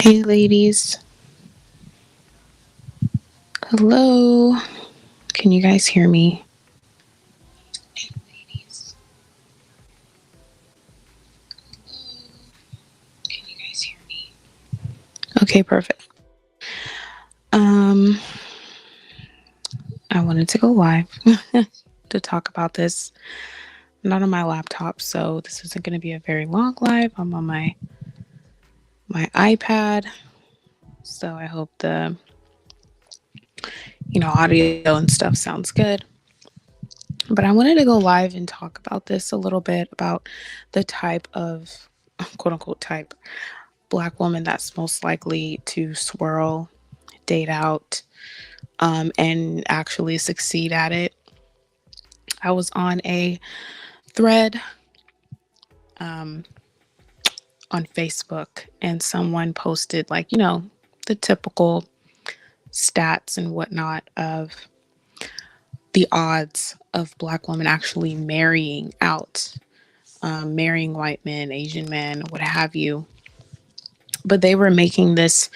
Hey, ladies. Hello. Can you guys hear me? Okay, perfect. Um, I wanted to go live to talk about this. I'm not on my laptop, so this isn't going to be a very long live. I'm on my iPad, so I hope the audio and stuff sounds good. But I wanted to go live and talk about this a little bit about the type of quote unquote type black woman that's most likely to swirl, date out, and actually succeed at it. I was on a thread um, on Facebook, and someone posted, like, the typical stats and whatnot of the odds of black women actually marrying out, marrying white men, Asian men, what have you. But they were making this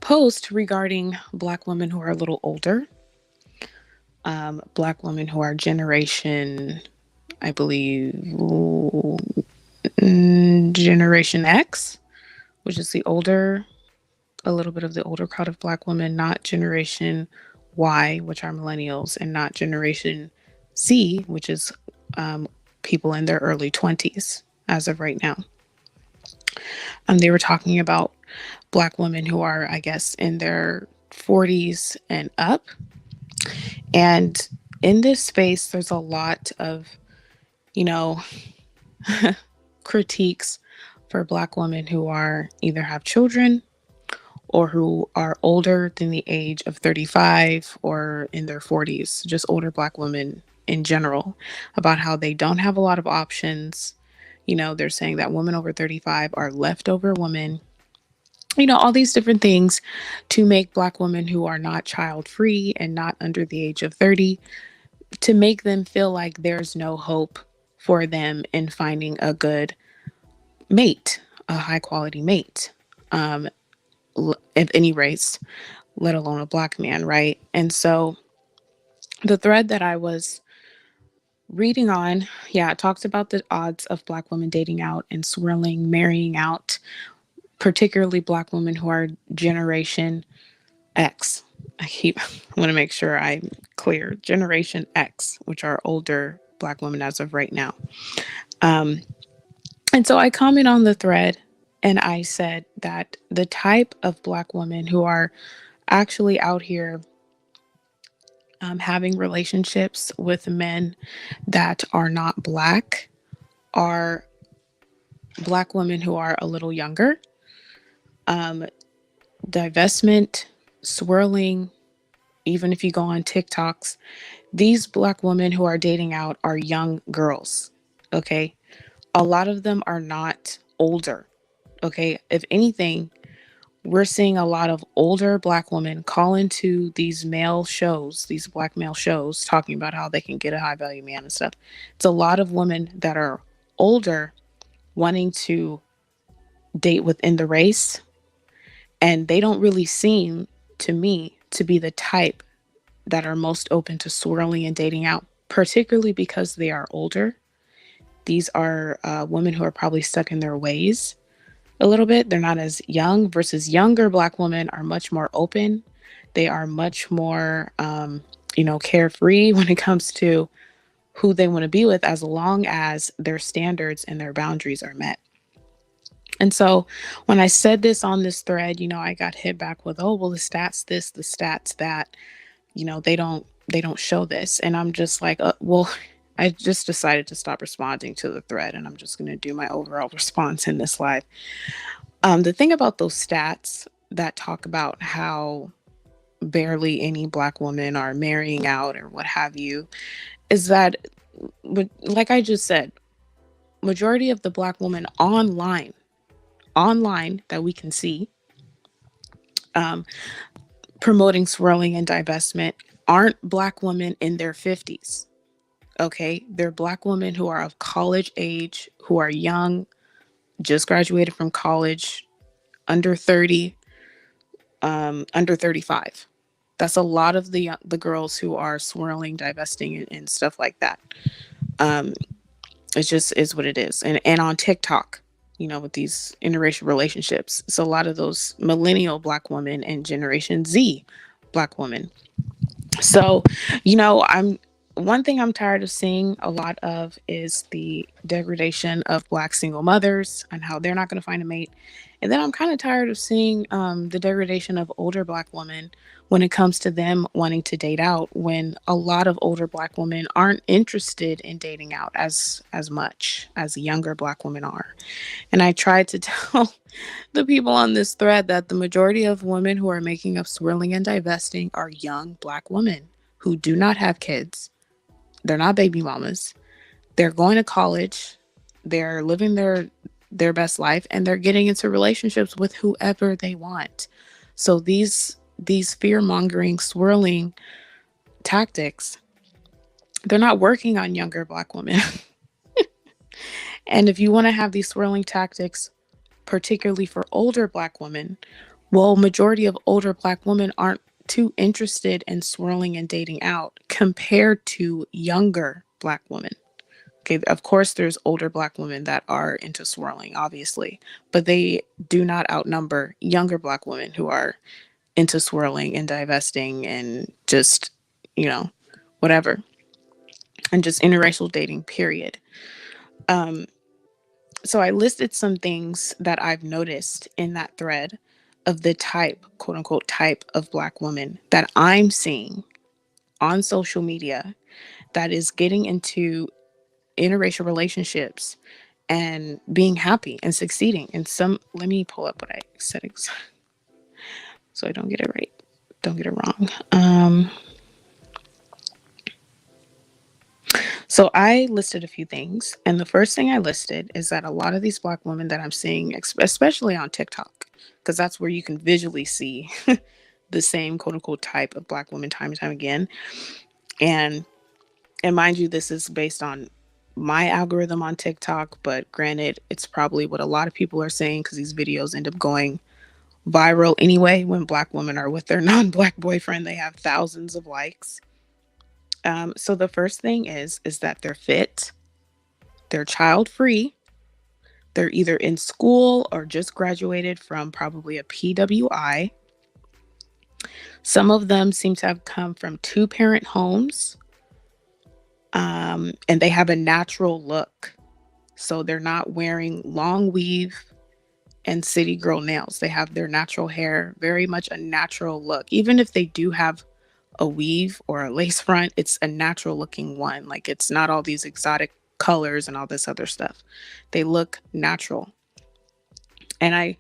post regarding black women who are a little older, black women who are generation, I believe, Generation X, which is the older, a little bit of the older crowd of black women, not Generation Y, which are millennials, and not Generation Z, which is people in their early 20s as of right now. They were talking about black women who are, I guess, in their 40s and up. And in this space, there's a lot of, you know, critiques for black women who are either have children or who are older than the age of 35 or in their 40s, just older black women in general, about how they don't have a lot of options. They're saying that women over 35 are leftover women, all these different things to make black women who are not child free and not under the age of 30, to make them feel like there's no hope for them in finding a good mate, a high quality mate, of any race, let alone a black man, right? And so the thread that I was reading on, yeah, it talks about the odds of black women dating out and swirling, marrying out, particularly black women who are Generation X. I want to make sure I'm clear. Generation X, which are older black women as of right now. Um, and so I comment on the thread and I said that the type of black women who are actually out here having relationships with men that are not black are black women who are a little younger. Divestment, swirling, even if you go on TikToks, these black women who are dating out are young girls. Okay. A lot of them are not older. Okay. If anything, we're seeing a lot of older black women call into these male shows, these black male shows, talking about how they can get a high value man and stuff. It's a lot of women that are older wanting to date within the race, and they don't really seem to me to be the type that are most open to swirling and dating out, particularly because they are older. These are women who are probably stuck in their ways a little bit. They're not as young, versus younger black women are much more open. They are much more, carefree when it comes to who they want to be with, as long as their standards and their boundaries are met. And so when I said this on this thread, I got hit back with, oh, well, the stats this, the stats that, they don't show this. And I'm just like, well, I just decided to stop responding to the thread, and I'm just going to do my overall response in this live. The thing about those stats that talk about how barely any black women are marrying out or what have you is that, like I just said, majority of the black women online that we can see, um, promoting swirling and divestment, aren't black women in their 50s. Okay, they're black women who are of college age, who are young, just graduated from college, under 30, under 35. That's a lot of the girls who are swirling, divesting, and stuff like that. Um, it just is what it is. And on TikTok, with these interracial relationships, it's a lot of those millennial Black women and Generation Z Black women. So, I'm one thing I'm tired of seeing a lot of is the degradation of Black single mothers and how they're not going to find a mate. And then I'm kind of tired of seeing the degradation of older Black women when it comes to them wanting to date out, when a lot of older Black women aren't interested in dating out as much as younger Black women are. And I tried to tell the people on this thread that the majority of women who are making up swirling and divesting are young Black women who do not have kids. They're not baby mamas. They're going to college. They're living their best life, and they're getting into relationships with whoever they want. So these fear-mongering, swirling tactics, they're not working on younger Black women. And if you want to have these swirling tactics, particularly for older Black women, well, majority of older Black women aren't too interested in swirling and dating out compared to younger Black women. Okay, of course, there's older Black women that are into swirling, obviously, but they do not outnumber younger Black women who are into swirling and divesting and just, whatever, and just interracial dating, period. Um, so I listed some things that I've noticed in that thread of the type, quote unquote, type of Black woman that I'm seeing on social media that is getting into interracial relationships and being happy and succeeding. And let me pull up what I said so I don't get it right. Don't get it wrong. So I listed a few things. And the first thing I listed is that a lot of these Black women that I'm seeing, especially on TikTok, because that's where you can visually see the same quote unquote type of Black woman time and time again. And mind you, this is based on my algorithm on TikTok, but granted, it's probably what a lot of people are saying because these videos end up going viral anyway. When Black women are with their non-Black boyfriend, they have thousands of likes. So the first thing is that they're fit, they're child free, they're either in school or just graduated from probably a PWI. Some of them seem to have come from two-parent homes, and they have a natural look. So they're not wearing long weave and city girl nails. They have their natural hair, very much a natural look. Even if they do have a weave or a lace front, it's a natural looking one. Like, it's not all these exotic colors and all this other stuff. They look natural. And I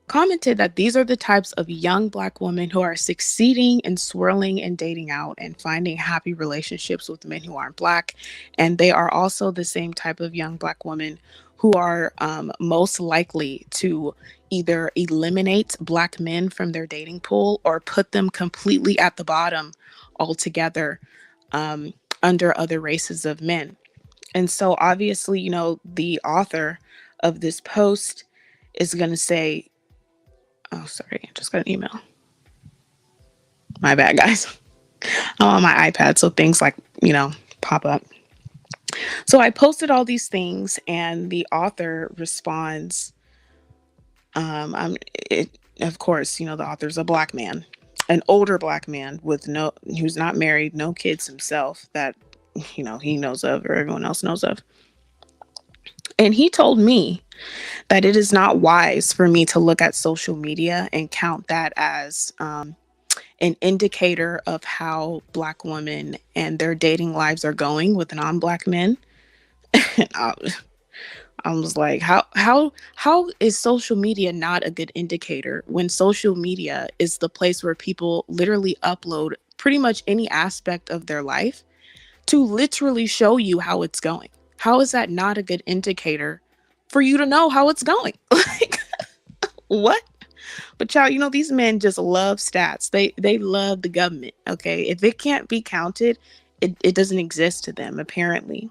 commented that these are the types of young Black women who are succeeding in swirling and dating out and finding happy relationships with men who aren't Black. And they are also the same type of young Black women who are most likely to either eliminate Black men from their dating pool or put them completely at the bottom altogether, under other races of men. And so obviously, the author of this post is going to say, oh, sorry, I just got an email. My bad, guys. I'm on my iPad, so things like, pop up. So I posted all these things, and the author responds, of course, the author's a Black man, an older Black man who's not married, no kids himself that, he knows of or everyone else knows of. And he told me that it is not wise for me to look at social media and count that as an indicator of how Black women and their dating lives are going with non-Black men. And I was like, how is social media not a good indicator when social media is the place where people literally upload pretty much any aspect of their life to literally show you how it's going? How is that not a good indicator for you to know how it's going? Like, what? But y'all, these men just love stats. They love the government. Okay, if it can't be counted, it doesn't exist to them, apparently.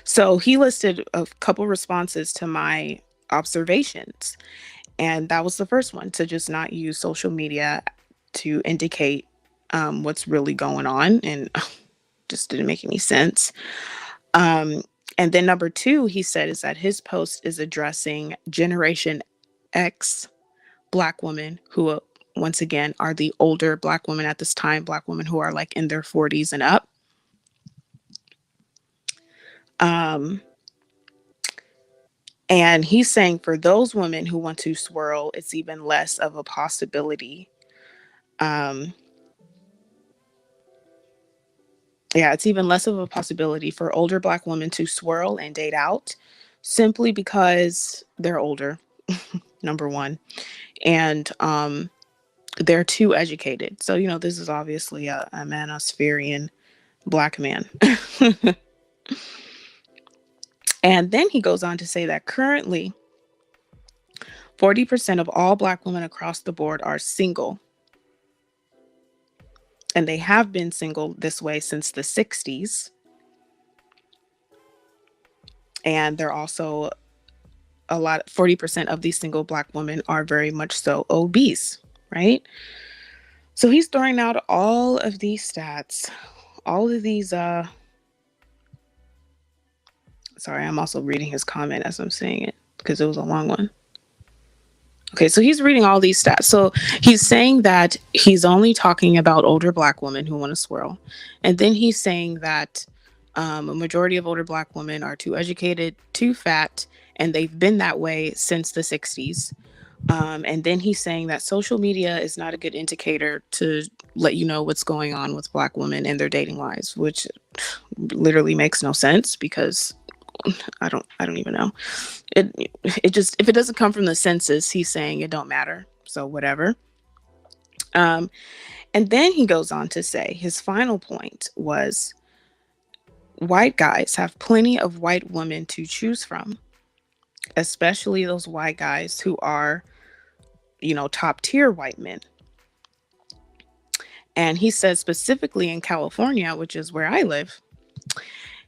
So he listed a couple responses to my observations. And that was the first one, to just not use social media to indicate what's really going on. And just didn't make any sense. Um, and then number two, he said, is that his post is addressing Generation X Black women who, once again, are the older Black women at this time, Black women who are like in their 40s and up. Um, and he's saying for those women who want to swirl, it's even less of a possibility. Um, yeah, it's even less of a possibility for older Black women to swirl and date out simply because they're older, number one. And they're too educated. So, this is obviously a manospherian Black man. And then he goes on to say that currently 40% of all Black women across the board are single. And they have been single this way since the 60s. And they're also 40% of these single Black women are very much so obese, right? So he's throwing out all of these stats, all of these, sorry, I'm also reading his comment as I'm saying it because it was a long one. Okay, so he's reading all these stats. So he's saying that he's only talking about older Black women who want to swirl. And then he's saying that a majority of older Black women are too educated, too fat, and they've been that way since the 60s. And then he's saying that social media is not a good indicator to let you know what's going on with Black women in their dating lives, which literally makes no sense because I don't even know. It just, if it doesn't come from the census, he's saying it don't matter. So whatever. And then he goes on to say his final point was white guys have plenty of white women to choose from, especially those white guys who are, top tier white men. And he said specifically in California, which is where I live,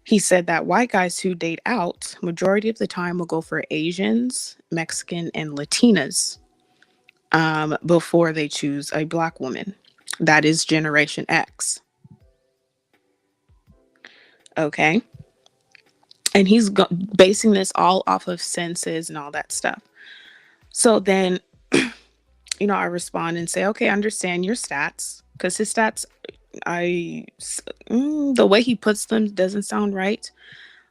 he said that white guys who date out, majority of the time will go for Asians, Mexican, and Latinas before they choose a Black woman. That is Generation X. Okay. And he's basing this all off of census and all that stuff. So then, I respond and say, okay, I understand your stats, because his stats, the way he puts them doesn't sound right,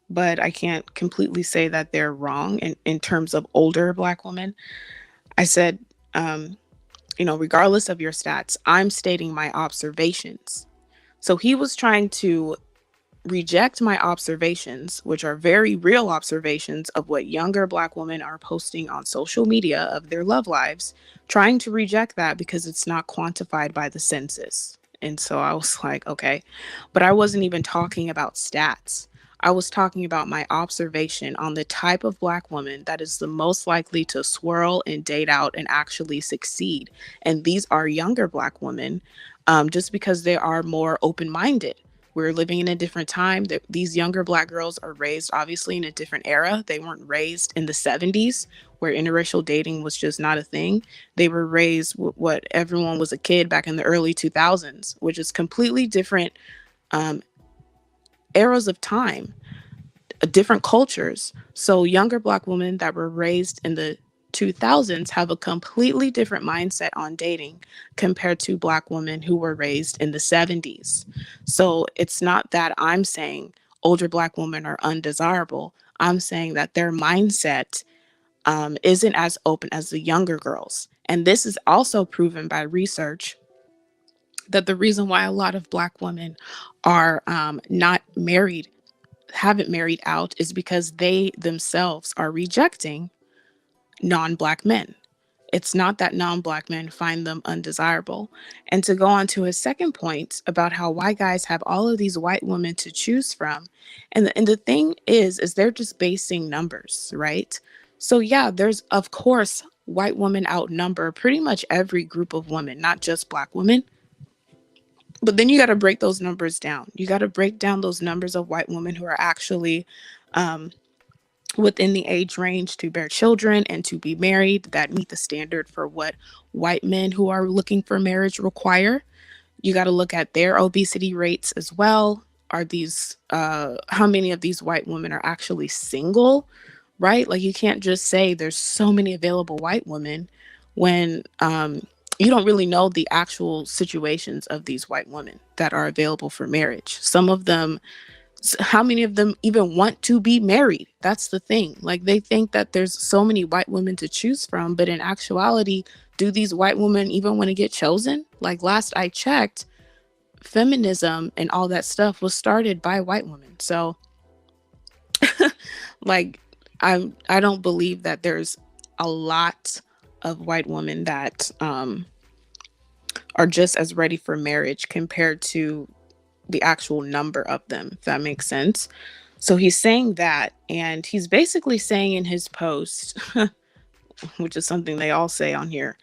but I can't completely say that they're wrong in terms of older Black women. I said, regardless of your stats, I'm stating my observations. So he was trying to reject my observations, which are very real observations of what younger Black women are posting on social media of their love lives, trying to reject that because it's not quantified by the census. And so I was like, okay, but I wasn't even talking about stats. I was talking about my observation on the type of Black woman that is the most likely to swirl and date out and actually succeed. And these are younger Black women, just because they are more open-minded. We're living in a different time. These younger Black girls are raised obviously in a different era. They weren't raised in the 70s where interracial dating was just not a thing. They were raised what everyone was a kid back in the early 2000s, which is completely different eras of time, different cultures. So younger Black women that were raised in the 2000s have a completely different mindset on dating compared to Black women who were raised in the 70s. So it's not that I'm saying older Black women are undesirable. I'm saying that their mindset isn't as open as the younger girls. And this is also proven by research that the reason why a lot of Black women are not married, haven't married out, is because they themselves are rejecting non-Black men. It's not that non-Black men find them undesirable. And to go on to his second point about how white guys have all of these white women to choose from, and the thing is they're just basing numbers, right? So yeah, there's of course white women outnumber pretty much every group of women, not just Black women. But then you got to break those numbers down. You got to break down those numbers of white women who are actually within the age range to bear children and to be married that meet the standard for what white men who are looking for marriage require. You got to look at their obesity rates as well. Are these how many of these white women are actually single, right? Like, you can't just say there's so many available white women when you don't really know the actual situations of these white women that are available for marriage. Some of them, how many of them even want to be married? That's the thing. Like, they think that there's so many white women to choose from, but in actuality, do these white women even want to get chosen? Like, last I checked, feminism and all that stuff was started by white women. So like, I don't believe that there's a lot of white women that are just as ready for marriage compared to the actual number of them, if that makes sense. So he's saying that, and he's basically saying in his post, which is something they all say on here,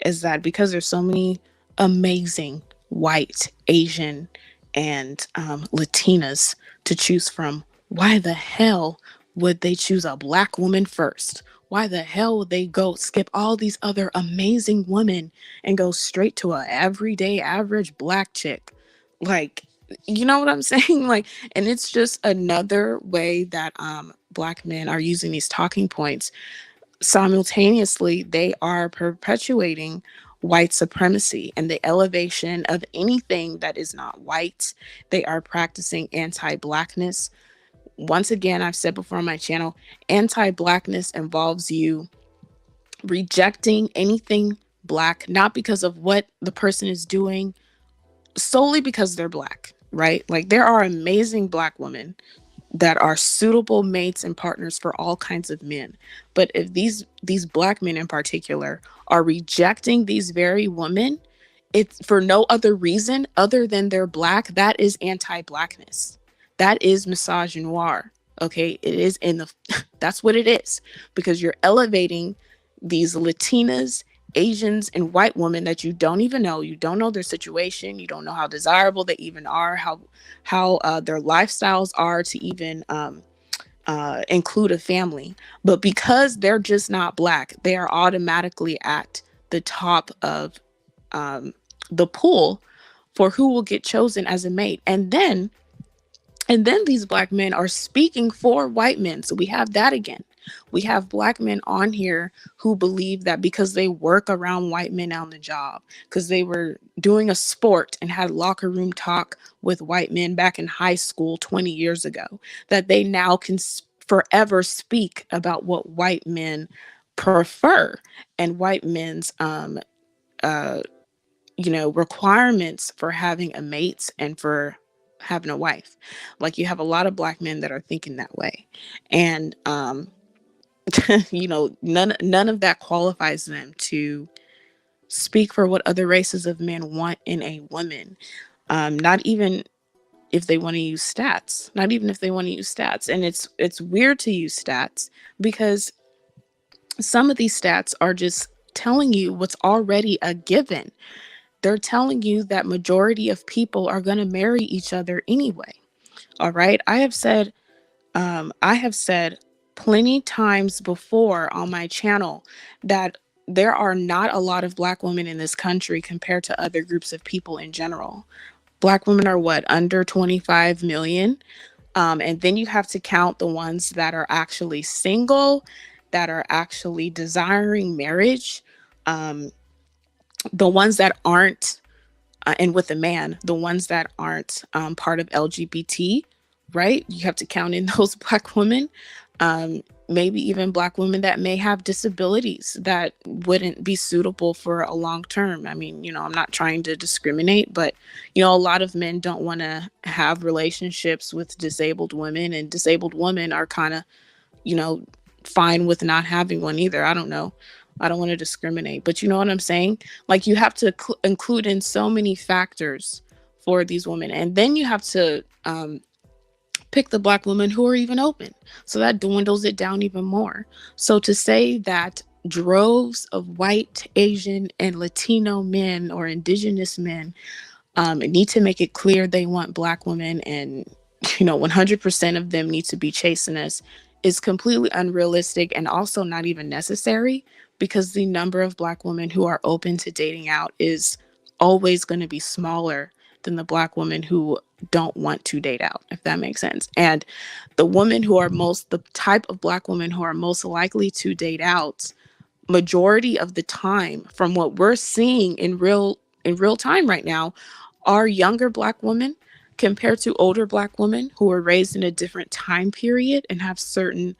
is that because there's so many amazing white, Asian, and Latinas to choose from, why the hell would they choose a black woman first? Why the hell would they go skip all these other amazing women and go straight to a everyday average black chick? Like, you know what I'm saying? Like, and it's just another way that black men are using these talking points. Simultaneously, they are perpetuating white supremacy and the elevation of anything that is not white. They are practicing anti-Blackness. Once again, I've said before on my channel, anti-Blackness involves you rejecting anything black, not because of what the person is doing, solely because they're black, right? Like, there are amazing black women that are suitable mates and partners for all kinds of men. But if these black men in particular are rejecting these very women, it's for no other reason other than they're black, that is anti-Blackness. That is misogynoir. Okay, it is in the that's what it is, because you're elevating these Latinas, Asians, and white women that you don't even know. You don't know their situation. You don't know how desirable they even are, how their lifestyles are to even include a family. But because they're just not black, they are automatically at the top of the pool for who will get chosen as a mate. And then these black men are speaking for white men. So we have that again. We have black men on here who believe that because they work around white men on the job, because they were doing a sport and had locker room talk with white men back in high school 20 years ago, that they now can forever speak about what white men prefer and white men's uh, requirements for having a mate and for having a wife. Like, you have a lot of black men that are thinking that way. And none of that qualifies them to speak for what other races of men want in a woman. Not even if they want to use stats. Not even if they want to use stats. And it's weird to use stats because some of these stats are just telling you what's already a given. They're telling you that majority of people are going to marry each other anyway. All right. I have said plenty times before on my channel that there are not a lot of black women in this country compared to other groups of people in general. Black women are what, under 25 million? And then you have to count the ones that are actually single, that are actually desiring marriage, um, the ones that aren't and with a man, the ones that aren't part of LGBT, right? You have to count in those black women, maybe even black women that may have disabilities that wouldn't be suitable for a long term. I mean, I'm not trying to discriminate, but, a lot of men don't want to have relationships with disabled women, and disabled women are kind of, you know, fine with not having one either. I don't know. I don't want to discriminate, but you know what I'm saying? Like, you have to include in so many factors for these women. And then you have to pick the black women who are even open. So that dwindles it down even more. So to say that droves of white, Asian, and Latino men or indigenous men need to make it clear they want black women, and 100% of them need to be chasing us, is completely unrealistic and also not even necessary, because the number of Black women who are open to dating out is always going to be smaller than the Black women who don't want to date out, if that makes sense. And the type of Black women who are most likely to date out, majority of the time, from what we're seeing in real time right now, are younger Black women compared to older Black women who were raised in a different time period and have certain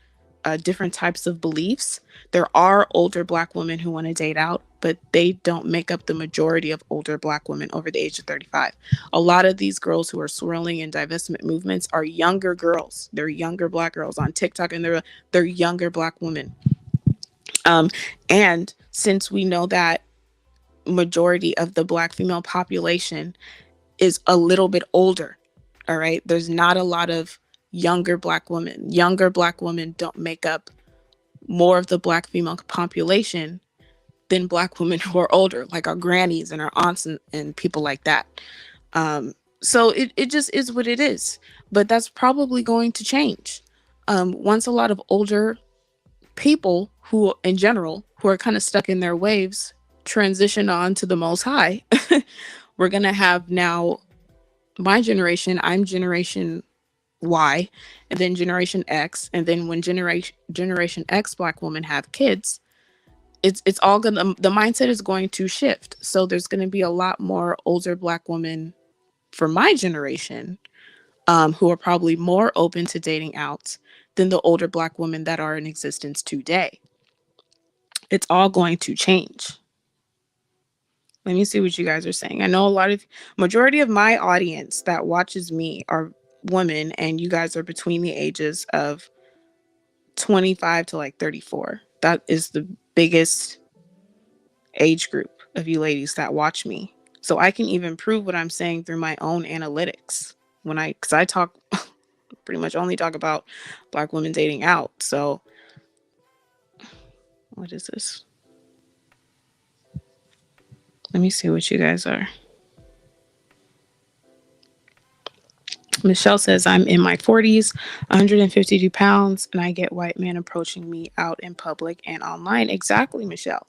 different types of beliefs. There are older Black women who want to date out, but they don't make up the majority of older Black women over the age of 35. A lot of these girls who are swirling in divestment movements are younger girls. They're younger Black girls on TikTok, and they're younger Black women. And since we know that majority of the Black female population is a little bit older, all right, there's not a lot of younger Black women. Younger Black women don't make up more of the Black female population than Black women who are older, like our grannies and our aunts and people like that. So it just is what it is. But that's probably going to change. Once a lot of older people who, in general, who are kind of stuck in their waves, transition on to the Most High, we're going to have now my generation. I'm Generation Y, and then Generation X, and then when Generation X Black women have kids, it's all gonna, the mindset is going to shift. So there's going to be a lot more older Black women for my generation, who are probably more open to dating out than the older Black women that are in existence today. It's all going to change. Let me see what you guys are saying. I know majority of my audience that watches me are women, and you guys are between the ages of 25 to like 34. That is the biggest age group of you ladies that watch me. So I can even prove what I'm saying through my own analytics because I talk pretty much only talk about Black women dating out. So what is this? Let me see what you guys are. Michelle says, I'm in my 40s, 152 pounds, and I get white men approaching me out in public and online. Exactly, Michelle.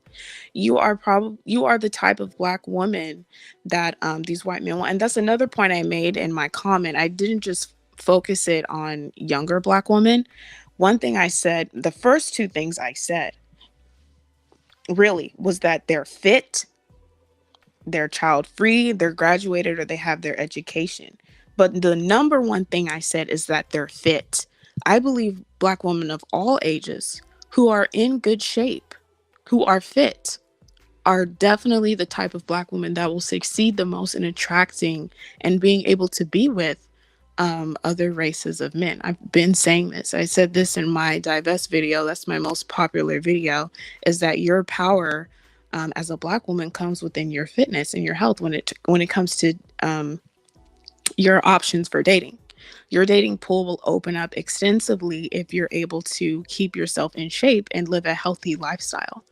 You are the type of Black woman that these white men want. And that's another point I made in my comment. I didn't just focus it on younger Black women. One thing I said, the first two things I said really was that they're fit, they're child free, they're graduated, or they have their education. But the number one thing I said is that they're fit. I believe Black women of all ages who are in good shape, who are fit, are definitely the type of Black woman that will succeed the most in attracting and being able to be with other races of men. I've been saying this. I said this in my Divest video. That's my most popular video, is that your power as a Black woman comes within your fitness and your health when it comes to your options for dating. Your dating pool will open up extensively if you're able to keep yourself in shape and live a healthy lifestyle.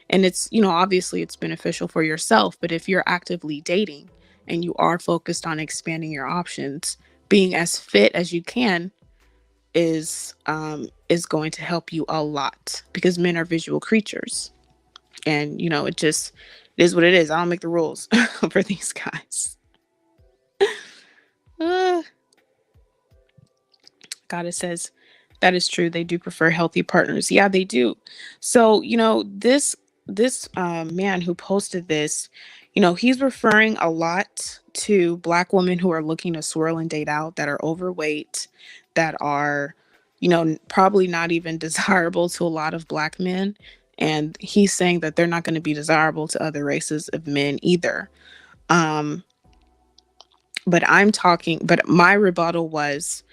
And it's, obviously it's beneficial for yourself, but if you're actively dating and you are focused on expanding your options, being as fit as you can is going to help you a lot, because men are visual creatures. And, it is what it is. I don't make the rules for these guys. Goddess says, that is true. They do prefer healthy partners. Yeah, they do. So, this man who posted this, he's referring a lot to Black women who are looking to swirl and date out, that are overweight, that are, probably not even desirable to a lot of Black men. And he's saying that they're not going to be desirable to other races of men either. But my rebuttal was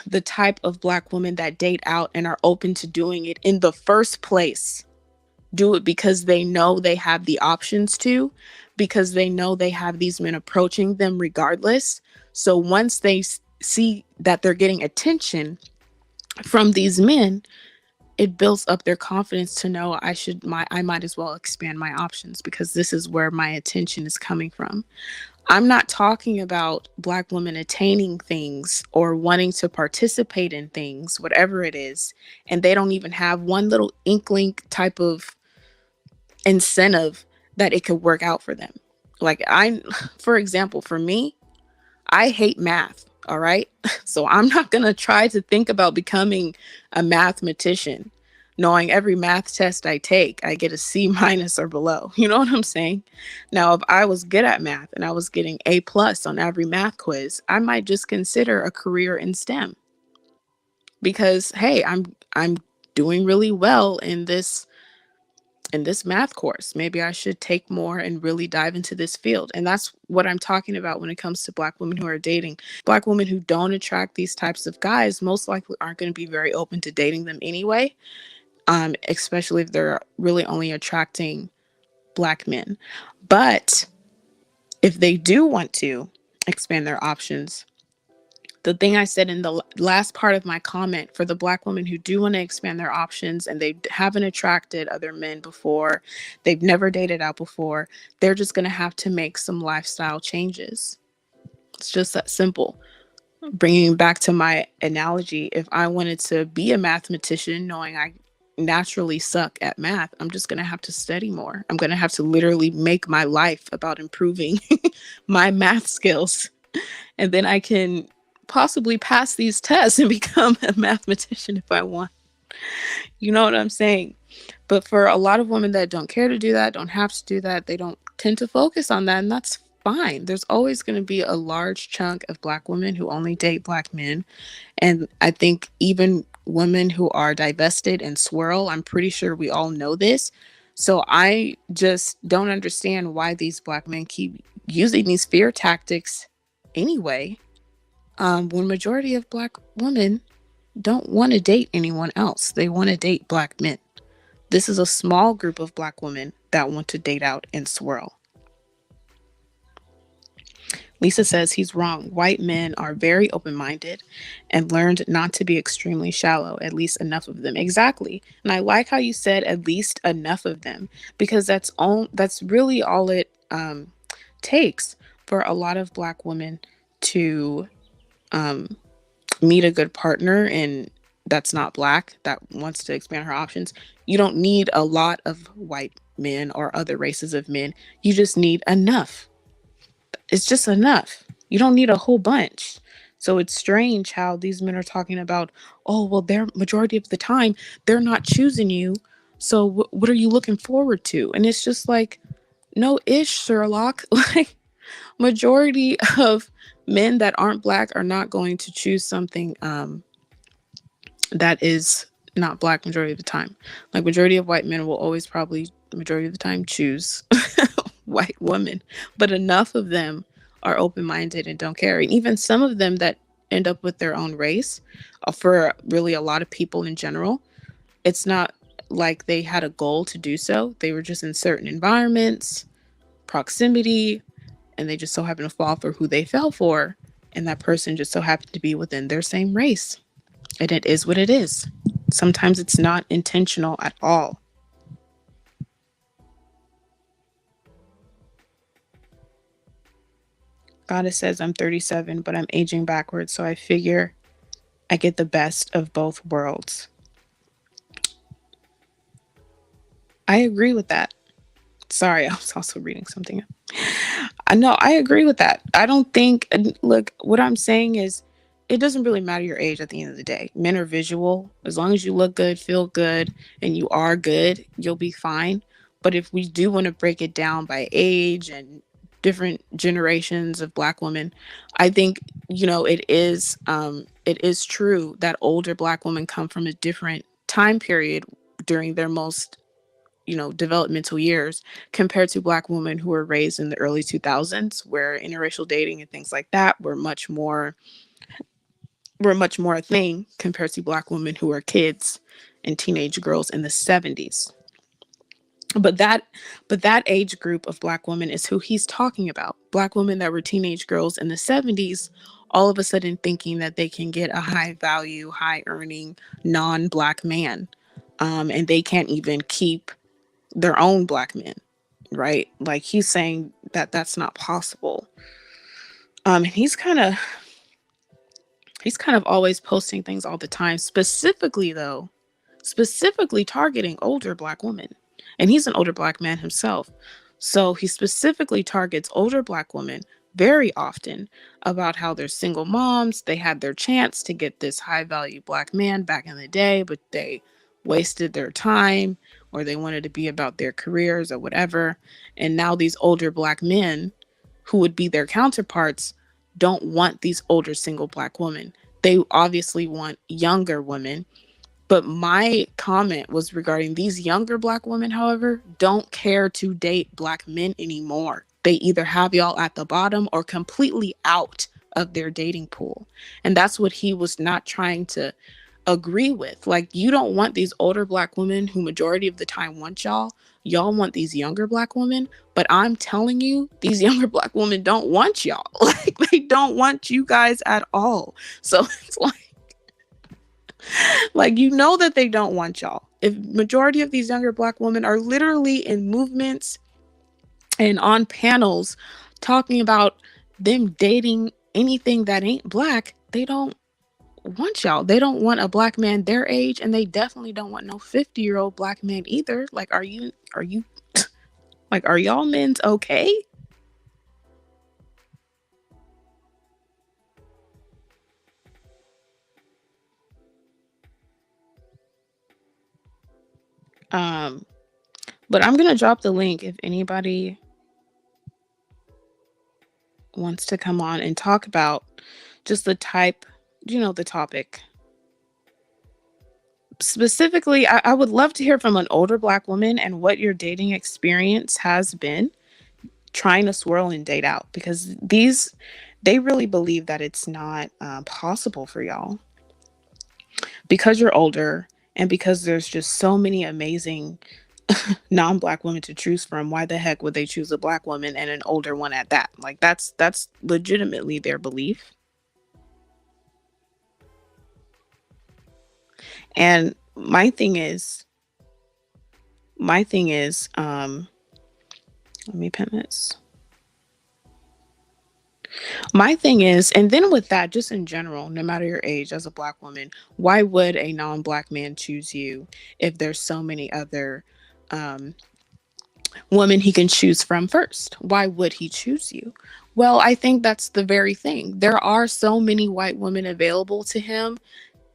the type of Black women that date out and are open to doing it in the first place do it because they know they have the options to, because they know they have these men approaching them regardless. So once they see that they're getting attention from these men, it builds up their confidence to know I might as well expand my options because this is where my attention is coming from. I'm not talking about Black women attaining things or wanting to participate in things, whatever it is, and they don't even have one little inkling type of incentive that it could work out for them. Like, for example, for me, I hate math. All right. So I'm not going to try to think about becoming a mathematician, knowing every math test I take, I get a C minus or below. You know what I'm saying? Now, if I was good at math and I was getting A plus on every math quiz, I might just consider a career in STEM because, hey, I'm doing really well in this math course. Maybe I should take more and really dive into this field. And that's what I'm talking about when it comes to Black women who are dating. Black women who don't attract these types of guys most likely aren't going to be very open to dating them anyway, especially if they're really only attracting Black men. But if they do want to expand their options, the thing I said in the last part of my comment, for the Black women who do want to expand their options and they haven't attracted other men before, they've never dated out before, they're just going to have to make some lifestyle changes. It's just that simple. Bringing back to my analogy, if I wanted to be a mathematician, knowing I naturally suck at math, I'm just going to have to study more. I'm going to have to literally make my life about improving my math skills. And then I can possibly pass these tests and become a mathematician if I want. You know what I'm saying? But for a lot of women that don't care to do that, don't have to do that, they don't tend to focus on that, and that's fine. There's always going to be a large chunk of Black women who only date Black men. And I think even women who are divested and SWIRL, I'm pretty sure we all know this. So I just don't understand why these Black men keep using these fear tactics anyway, when majority of Black women don't want to date anyone else. They want to date Black men. This is a small group of Black women that want to date out and SWIRL. Lisa says he's wrong. White men are very open-minded and learned not to be extremely shallow, at least enough of them. Exactly. And I like how you said at least enough of them, because that's really all it takes for a lot of Black women to meet a good partner and that's not Black, that wants to expand her options. You don't need a lot of white men or other races of men. You just need enough. It's just enough. You don't need a whole bunch. So it's strange how these men are talking about, oh, well, they're majority of the time, they're not choosing you. So what are you looking forward to? And it's just like, no ish, Sherlock. Like, majority of men that aren't Black are not going to choose something that is not Black majority of the time. Like, majority of white men will always probably, the majority of the time, choose white women. But enough of them are open-minded and don't care. And even some of them that end up with their own race, for really a lot of people in general, it's not like they had a goal to do so. They were just in certain environments, proximity, and they just so happened to fall for who they fell for. And that person just so happened to be within their same race. And it is what it is. Sometimes it's not intentional at all. Goddess says I'm 37, but I'm aging backwards, so I figure I get the best of both worlds. I agree with that. Sorry, I was also reading something. I know, I agree with that. I don't think, look, what I'm saying is it doesn't really matter your age at the end of the day. Men are visual. As long as you look good, feel good, and you are good, you'll be fine. But if we do want to break it down by age and different generations of Black women, I think, it is true that older Black women come from a different time period during their most developmental years compared to Black women who were raised in the early 2000s, where interracial dating and things like that were much more a thing compared to Black women who were kids and teenage girls in the 70s. But that age group of Black women is who he's talking about. Black women that were teenage girls in the 70s, all of a sudden thinking that they can get a high value, high earning, non-Black man. And they can't even keep their own Black men, right? Like, he's saying that that's not possible. And he's kind of always posting things all the time, specifically targeting older Black women. And he's an older Black man himself. So he specifically targets older Black women very often about how they're single moms. They had their chance to get this high value Black man back in the day, but they wasted their time, or they wanted to be about their careers or whatever. And now these older Black men who would be their counterparts don't want these older single Black women. They obviously want younger women. But my comment was regarding these younger Black women, however, don't care to date Black men anymore. They either have y'all at the bottom or completely out of their dating pool. And that's what he was not trying to agree with. Like, you don't want these older Black women who majority of the time want y'all. Y'all want these younger Black women. But I'm telling you, these younger Black women don't want y'all. Like, they don't want you guys at all. So it's like, you know that they don't want y'all. If majority of these younger Black women are literally in movements and on panels talking about them dating anything that ain't Black, they don't want y'all. They don't want a Black man their age, and they definitely don't want no 50-year-old Black man either. Like, are you like, are y'all men's okay? But I'm gonna drop the link if anybody wants to come on and talk about just the type, the topic. Specifically, I would love to hear from an older Black woman and what your dating experience has been trying to swirl and date out, because they really believe that it's not possible for y'all because you're older, and because there's just so many amazing non-Black women to choose from. Why the heck would they choose a Black woman and an older one at that? Like, that's legitimately their belief. And my thing is, let me pin this. My thing is, and then with that, just in general, no matter your age, as a Black woman, why would a non-Black man choose you if there's so many other women he can choose from first? Why would he choose you? Well, I think that's the very thing. There are so many white women available to him,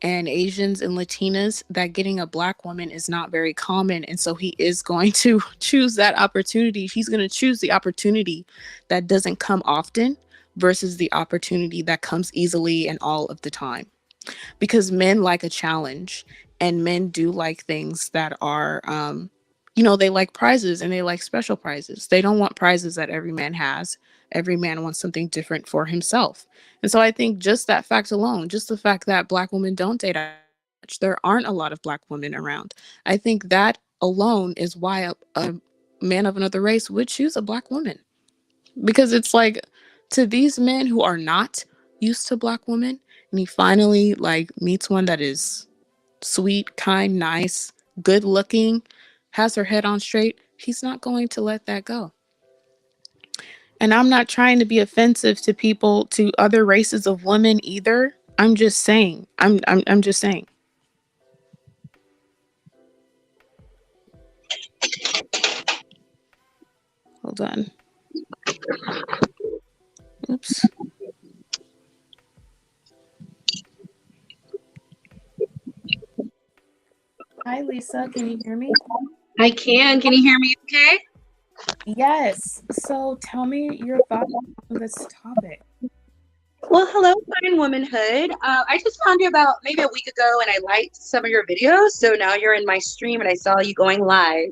and Asians and Latinas, that getting a Black woman is not very common. And so he is going to choose that opportunity. He's going to choose the opportunity that doesn't come often versus the opportunity that comes easily and all of the time. Because men like a challenge, and men do like things that are, they like prizes, and they like special prizes. They don't want prizes that every man has. Every man wants something different for himself. And so I think just that fact alone, just the fact that Black women don't date much, there aren't a lot of Black women around. I think that alone is why a man of another race would choose a Black woman. Because it's like, to these men who are not used to Black women, and he finally like meets one that is sweet, kind, nice, good looking, has her head on straight, he's not going to let that go. And I'm not trying to be offensive to people, to other races of women either. I'm just saying. I'm just saying. Hold on. Oops. Hi, Lisa. Can you hear me? I can. Can you hear me okay? Yes. So tell me your thoughts on this topic. Well, hello, fine womanhood. I just found you about maybe a week ago, and I liked some of your videos. So now you're in my stream, and I saw you going live.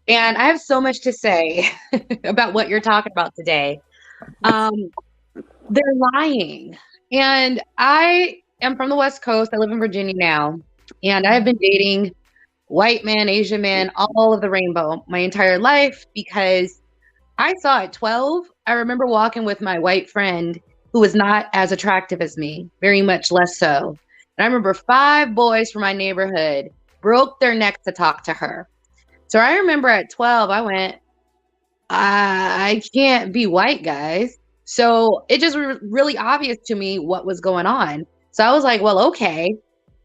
And I have so much to say about what you're talking about today. They're lying. And I am from the West Coast. I live in Virginia now. And I have been dating white men, Asian men, all of the rainbow my entire life, because I saw at 12, I remember walking with my white friend who was not as attractive as me, very much less so. And I remember 5 boys from my neighborhood broke their necks to talk to her. So I remember at 12, I went, I can't be white, guys. So it just really obvious to me what was going on. So I was like, well, okay.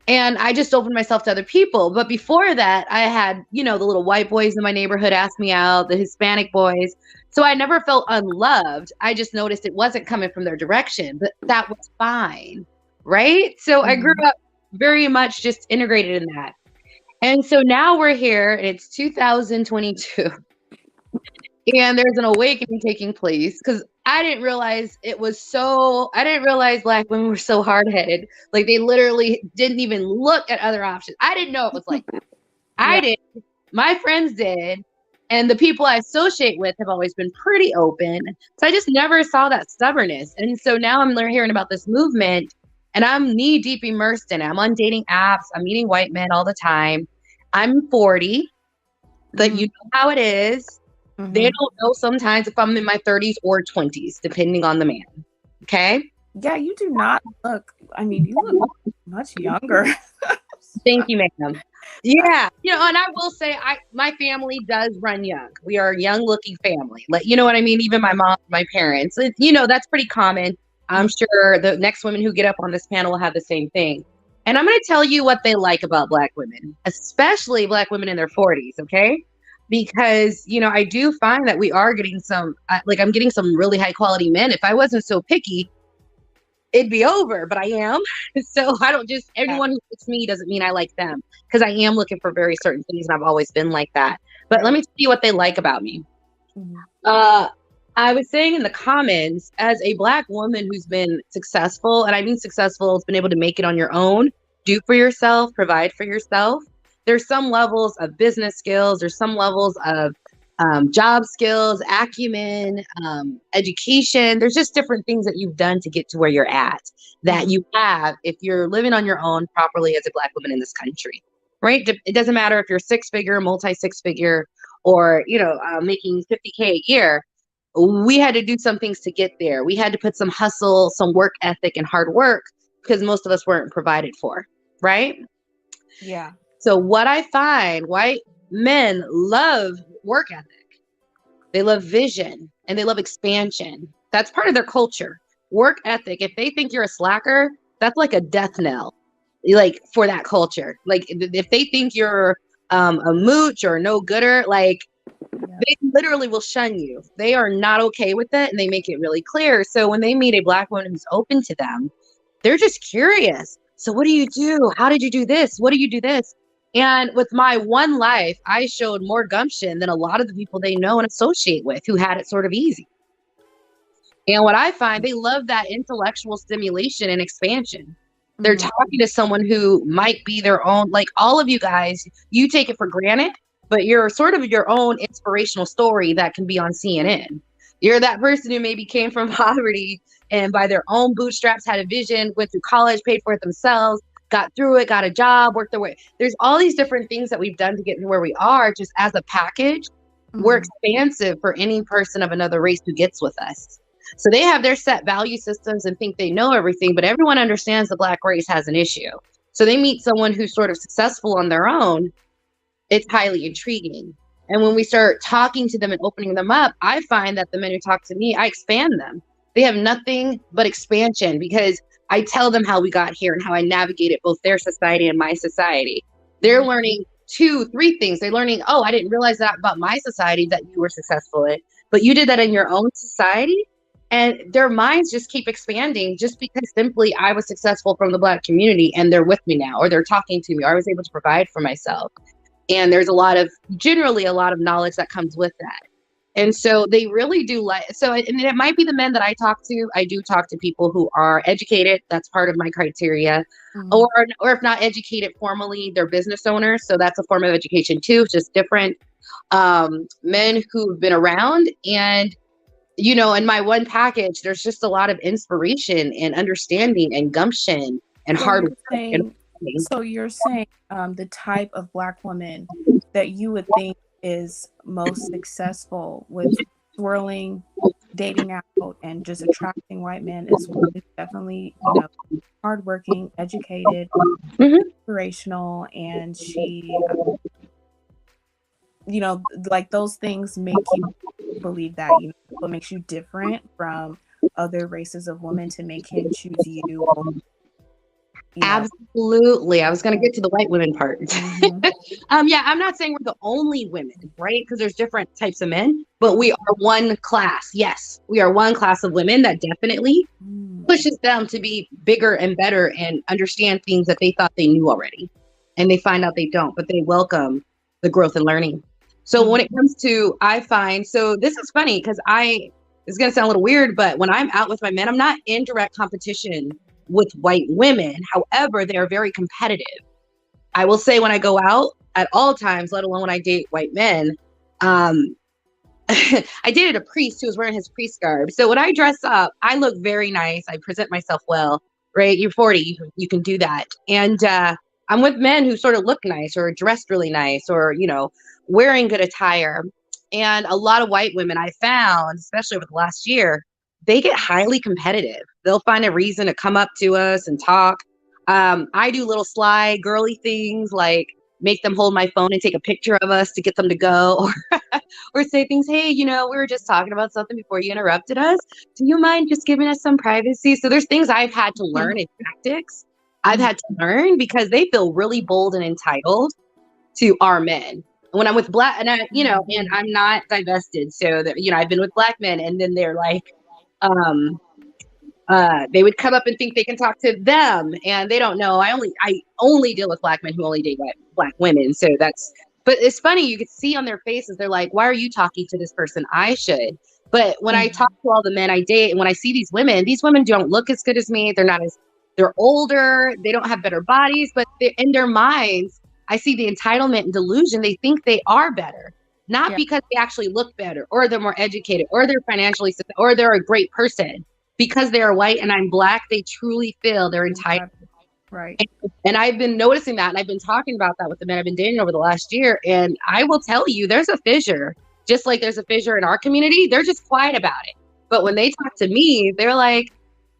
And I just opened myself to other people. But before that, I had, the little white boys in my neighborhood ask me out, the Hispanic boys. So I never felt unloved. I just noticed it wasn't coming from their direction, but that was fine. Right. So I grew up very much just integrated in that. And so now we're here and it's 2022 and there's an awakening taking place because I didn't realize Black women were so hard-headed. Like they literally didn't even look at other options. I didn't know it was like that. I did. My friends did. And the people I associate with have always been pretty open. So I just never saw that stubbornness. And so now I'm hearing about this movement and I'm knee deep immersed in it. I'm on dating apps. I'm meeting white men all the time. I'm 40, but you know how it is. They don't know sometimes if I'm in my 30s or 20s, depending on the man. Okay? Yeah, you do not look, you look much younger. Thank you, ma'am. Yeah. And I will say my family does run young. We are a young looking family. Like, you know what I mean? Even my mom, my parents, that's pretty common. I'm sure the next women who get up on this panel will have the same thing. And I'm going to tell you what they like about Black women, especially Black women in their 40s. Okay? Because, I do find that we are getting I'm getting some really high quality men. If I wasn't so picky, it'd be over, but I am. So I don't just, anyone who picks me doesn't mean I like them because I am looking for very certain things and I've always been like that. But let me tell you what they like about me. I was saying in the comments, as a Black woman who's been successful, and I mean successful, has been able to make it on your own, do for yourself, provide for yourself. There's some levels of business skills, there's some levels of job skills, acumen, education. There's just different things that you've done to get to where you're at that you have if you're living on your own properly as a Black woman in this country, right? It doesn't matter if you're six-figure, multi-six-figure, or, making 50K a year. We had to do some things to get there. We had to put some hustle, some work ethic and hard work because most of us weren't provided for, right? Yeah. So what I find, white men love work ethic. They love vision and they love expansion. That's part of their culture. Work ethic. If they think you're a slacker, that's like a death knell, like for that culture. Like if they think you're a mooch or a no-gooder, like they literally will shun you. They are not okay with it and they make it really clear. So when they meet a Black woman who's open to them, they're just curious. So what do you do? How did you do this? What do you do this? And with my one life, I showed more gumption than a lot of the people they know and associate with who had it sort of easy. And what I find, they love that intellectual stimulation and expansion. They're talking to someone who might be their own, like all of you guys, you take it for granted, but you're sort of your own inspirational story that can be on CNN. You're that person who maybe came from poverty and by their own bootstraps had a vision, went through college, paid for it themselves, got through it, got a job, worked their way. There's all these different things that we've done to get to where we are just as a package. We're expansive for any person of another race who gets with us. So they have their set value systems and think they know everything, but everyone understands the Black race has an issue. So they meet someone who's sort of successful on their own. It's highly intriguing. And when we start talking to them and opening them up, I find that the men who talk to me, I expand them. They have nothing but expansion because I tell them how we got here and how I navigated both their society and my society. They're learning 2-3 things. They're learning, oh, I didn't realize that about my society that you were successful in, but you did that in your own society. And their minds just keep expanding just because simply I was successful from the Black community and they're with me now, or they're talking to me, or I was able to provide for myself. And there's generally a lot of knowledge that comes with that. And so they really do and it might be the men that I talk to. I do talk to people who are educated. That's part of my criteria. Or if not educated formally, they're business owners. So that's a form of education too, just different. Men who've been around and, in my one package, there's just a lot of inspiration and understanding and gumption and hard work. So you're saying the type of Black woman that you would think is most successful with swirling, dating out, and just attracting white men is definitely, hardworking, educated, inspirational, and she like those things make you believe that, what makes you different from other races of women to make him choose you over, you know. Absolutely. I was going to get to the white women part. Mm-hmm. Yeah, I'm not saying we're the only women, right? Because there's different types of men, but we are one class. Yes, we are one class of women that definitely pushes them to be bigger and better and understand things that they thought they knew already. And they find out they don't, but they welcome the growth and learning. So when it comes to, I find, so this is funny because it's going to sound a little weird, but when I'm out with my men, I'm not in direct competition with white women. However, they are very competitive. I will say when I go out at all times, let alone when I date white men, um, I dated a priest who was wearing his priest garb. So when I dress up, I look very nice. I present myself well, right? You're 40, you can do that. And I'm with men who sort of look nice or dressed really nice or, wearing good attire. And a lot of white women I found, especially over the last year, they get highly competitive. They'll find a reason to come up to us and talk. I do little sly girly things like make them hold my phone and take a picture of us to get them to go or say things, hey, we were just talking about something before you interrupted us. Do you mind just giving us some privacy? So there's things I've had to learn in tactics. I've had to learn because they feel really bold and entitled to our men. When I'm with black and and I'm not divested. So that, I've been with black men and then they're like, um, they would come up and think they can talk to them and they don't know. I only deal with black men who only date black women. So but it's funny, you could see on their faces, they're like, why are you talking to this person? I should. But when I talk to all the men I date and when I see these women don't look as good as me. They're older. They don't have better bodies, but in their minds, I see the entitlement and delusion. They think they are better, not because they actually look better or they're more educated or they're financially or they're a great person because they are white and I'm black, they truly feel they're entitled. Right. And I've been noticing that and I've been talking about that with the men I've been dating over the last year. And I will tell you, there's a fissure, just like there's a fissure in our community. They're just quiet about it. But when they talk to me, they're like,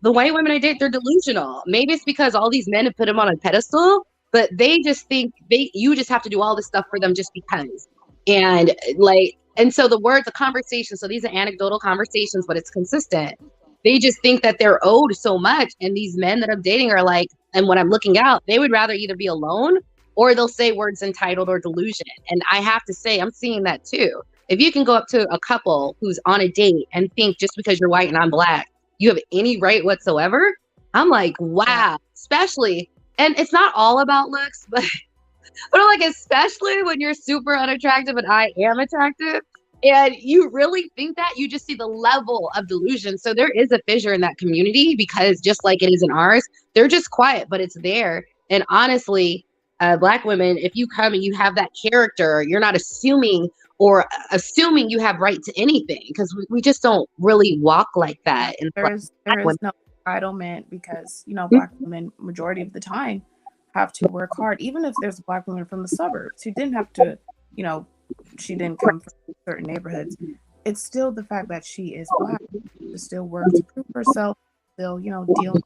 the white women I date, they're delusional. Maybe it's because all these men have put them on a pedestal, but they just think you just have to do all this stuff for them just because. And so the conversation, so these are anecdotal conversations, but it's consistent. They just think that they're owed so much. And these men that I'm dating are like, and when I'm looking out, they would rather either be alone or they'll say words entitled or delusion. And I have to say, I'm seeing that too. If you can go up to a couple who's on a date and think just because you're white and I'm black, you have any right whatsoever, I'm like, wow, especially, and it's not all about looks, but I'm like, especially when you're super unattractive and I am attractive, and you really think that, you just see the level of delusion. So there is a fissure in that community because just like it is in ours, they're just quiet, but it's there. And honestly, black women, if you come and you have that character, you're not assuming you have right to anything because we just don't really walk like that. And There is no entitlement because, black women majority of the time have to work hard. Even if there's a black woman from the suburbs who didn't have to, you know, she didn't come from certain neighborhoods. It's still the fact that she is black to still work to prove herself, still, dealing with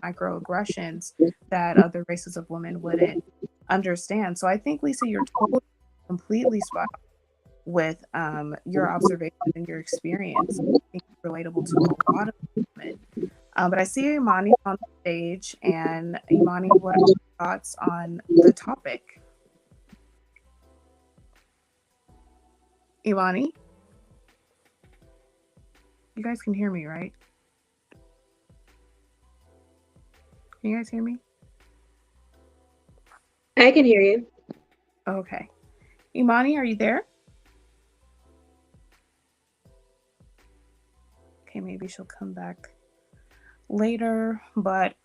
microaggressions that other races of women wouldn't understand. So I think, Lisa, you're totally completely spot on with your observation and your experience. I think it's relatable to a lot of women. But I see Imani on the stage, and Imani, what are your thoughts on the topic? Imani, you guys can hear me, right? Can you guys hear me? I can hear you. Okay. Imani, are you there? Okay, maybe she'll come back later. But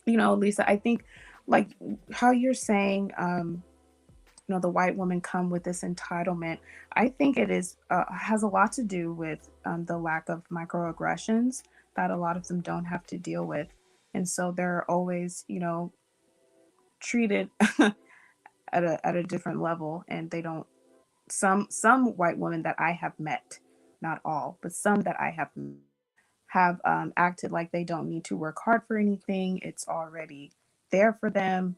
Lisa, I think like how you're saying, the white women come with this entitlement. I think it is has a lot to do with the lack of microaggressions that a lot of them don't have to deal with, and so they're always, treated at a different level, and they don't. Some white women that I have met, not all, but some that I have acted like they don't need to work hard for anything. It's already there for them.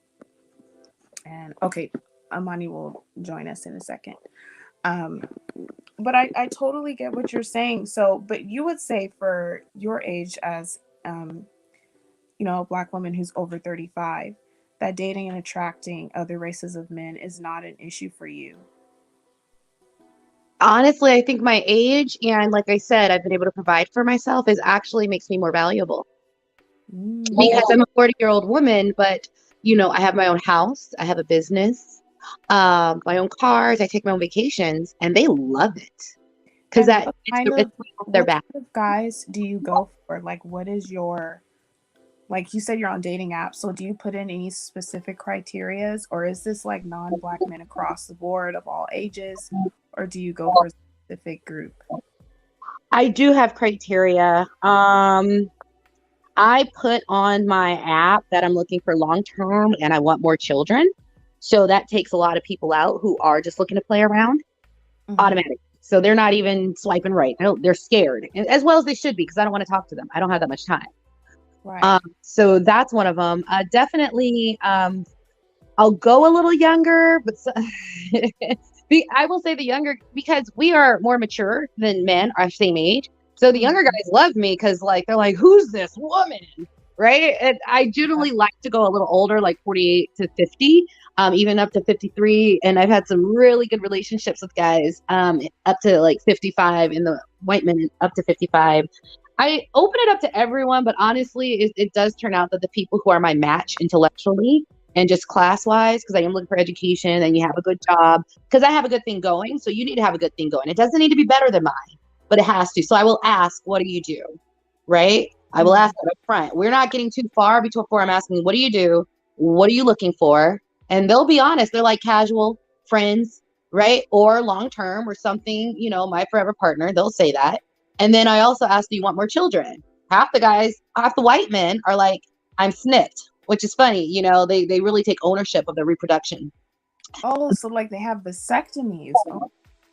And okay, Amani will join us in a second. Um, but I totally get what you're saying. So, but you would say for your age as, a black woman who's over 35, that dating and attracting other races of men is not an issue for you. Honestly, I think my age and like I said, I've been able to provide for myself is actually makes me more valuable because I'm a 40-year-old woman, but I have my own house, I have a business, my own cars, I take my own vacations, and they love it because And that it's their what back. kind of guys do you go for? Like, what is your, like you said, you're on dating apps. So do you put in any specific criterias, or is this like non-black men across the board of all ages, or do you go for a specific group? I do have criteria. I put on my app that I'm looking for long term and I want more children. So that takes a lot of people out who are just looking to play around Mm-hmm. automatically. So they're not even swiping right. They're scared, as well as they should be, because I don't want to talk to them. I don't have that much time. Right. So that's one of them. Definitely, I'll go a little younger, but I will say the younger because we are more mature than men our same age. So the younger guys love me because like they're like, "Who's this woman?" Right? And I generally like to go a little older, like 48 to 50, even up to 53. And I've had some really good relationships with guys up to like 55, and the white men up to 55. I open it up to everyone, but honestly, it does turn out that the people who are my match intellectually and just class wise, because I am looking for education and you have a good job, because I have a good thing going. So you need to have a good thing going. It doesn't need to be better than mine, but it has to. So I will ask, what do you do? Right? I will ask that up front. We're not getting too far before I'm asking, what do you do? What are you looking for? And they'll be honest. They're like casual friends, right? Or long term or something, my forever partner. They'll say that. And then I also ask, do you want more children? Half the white men are like, I'm snipped, which is funny. They really take ownership of their reproduction. Oh, so like they have vasectomies.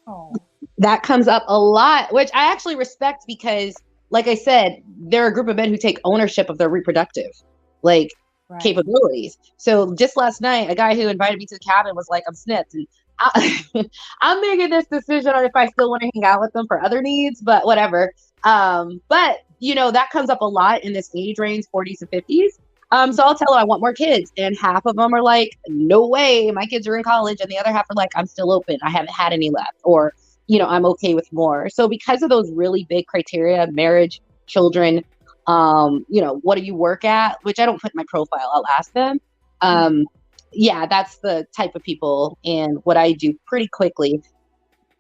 Oh. That comes up a lot, which I actually respect because, like I said, there are a group of men who take ownership of their reproductive, like capabilities. So just last night, a guy who invited me to the cabin was like, I'm snipped. And I'm making this decision on if I still want to hang out with them for other needs, but whatever. But that comes up a lot in this age range, 40s to 50s. So I'll tell them I want more kids, and half of them are like, no way, my kids are in college, and the other half are like, I'm still open, I haven't had any left, or I'm okay with more. So because of those really big criteria, marriage, children, what do you work at, which I don't put in my profile, I'll ask them. Yeah, that's the type of people, and what I do pretty quickly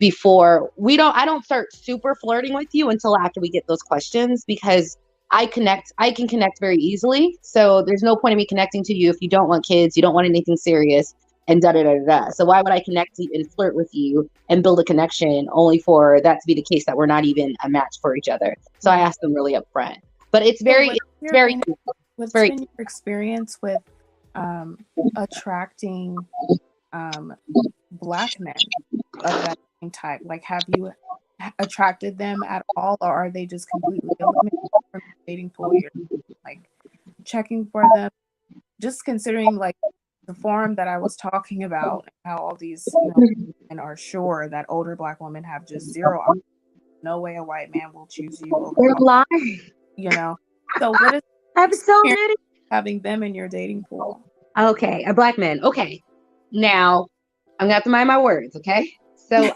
I don't start super flirting with you until after we get those questions, because I can connect very easily. So there's no point in me connecting to you if you don't want kids, you don't want anything serious, and da da da da. So why would I connect you and flirt with you and build a connection only for that to be the case that we're not even a match for each other? So I ask them really upfront. But it's very, what's been your experience with attracting Black men of that same type? Like, have you attracted them at all, or are they just completely eliminated from the dating pool? You're like checking for them, just considering like the forum that I was talking about, how all these men are sure that older Black women have just zero. No way a white man will choose you over. So what is I'm so many having them in your dating pool? Okay, a Black man. Okay, now I'm gonna have to mind my words. Okay, so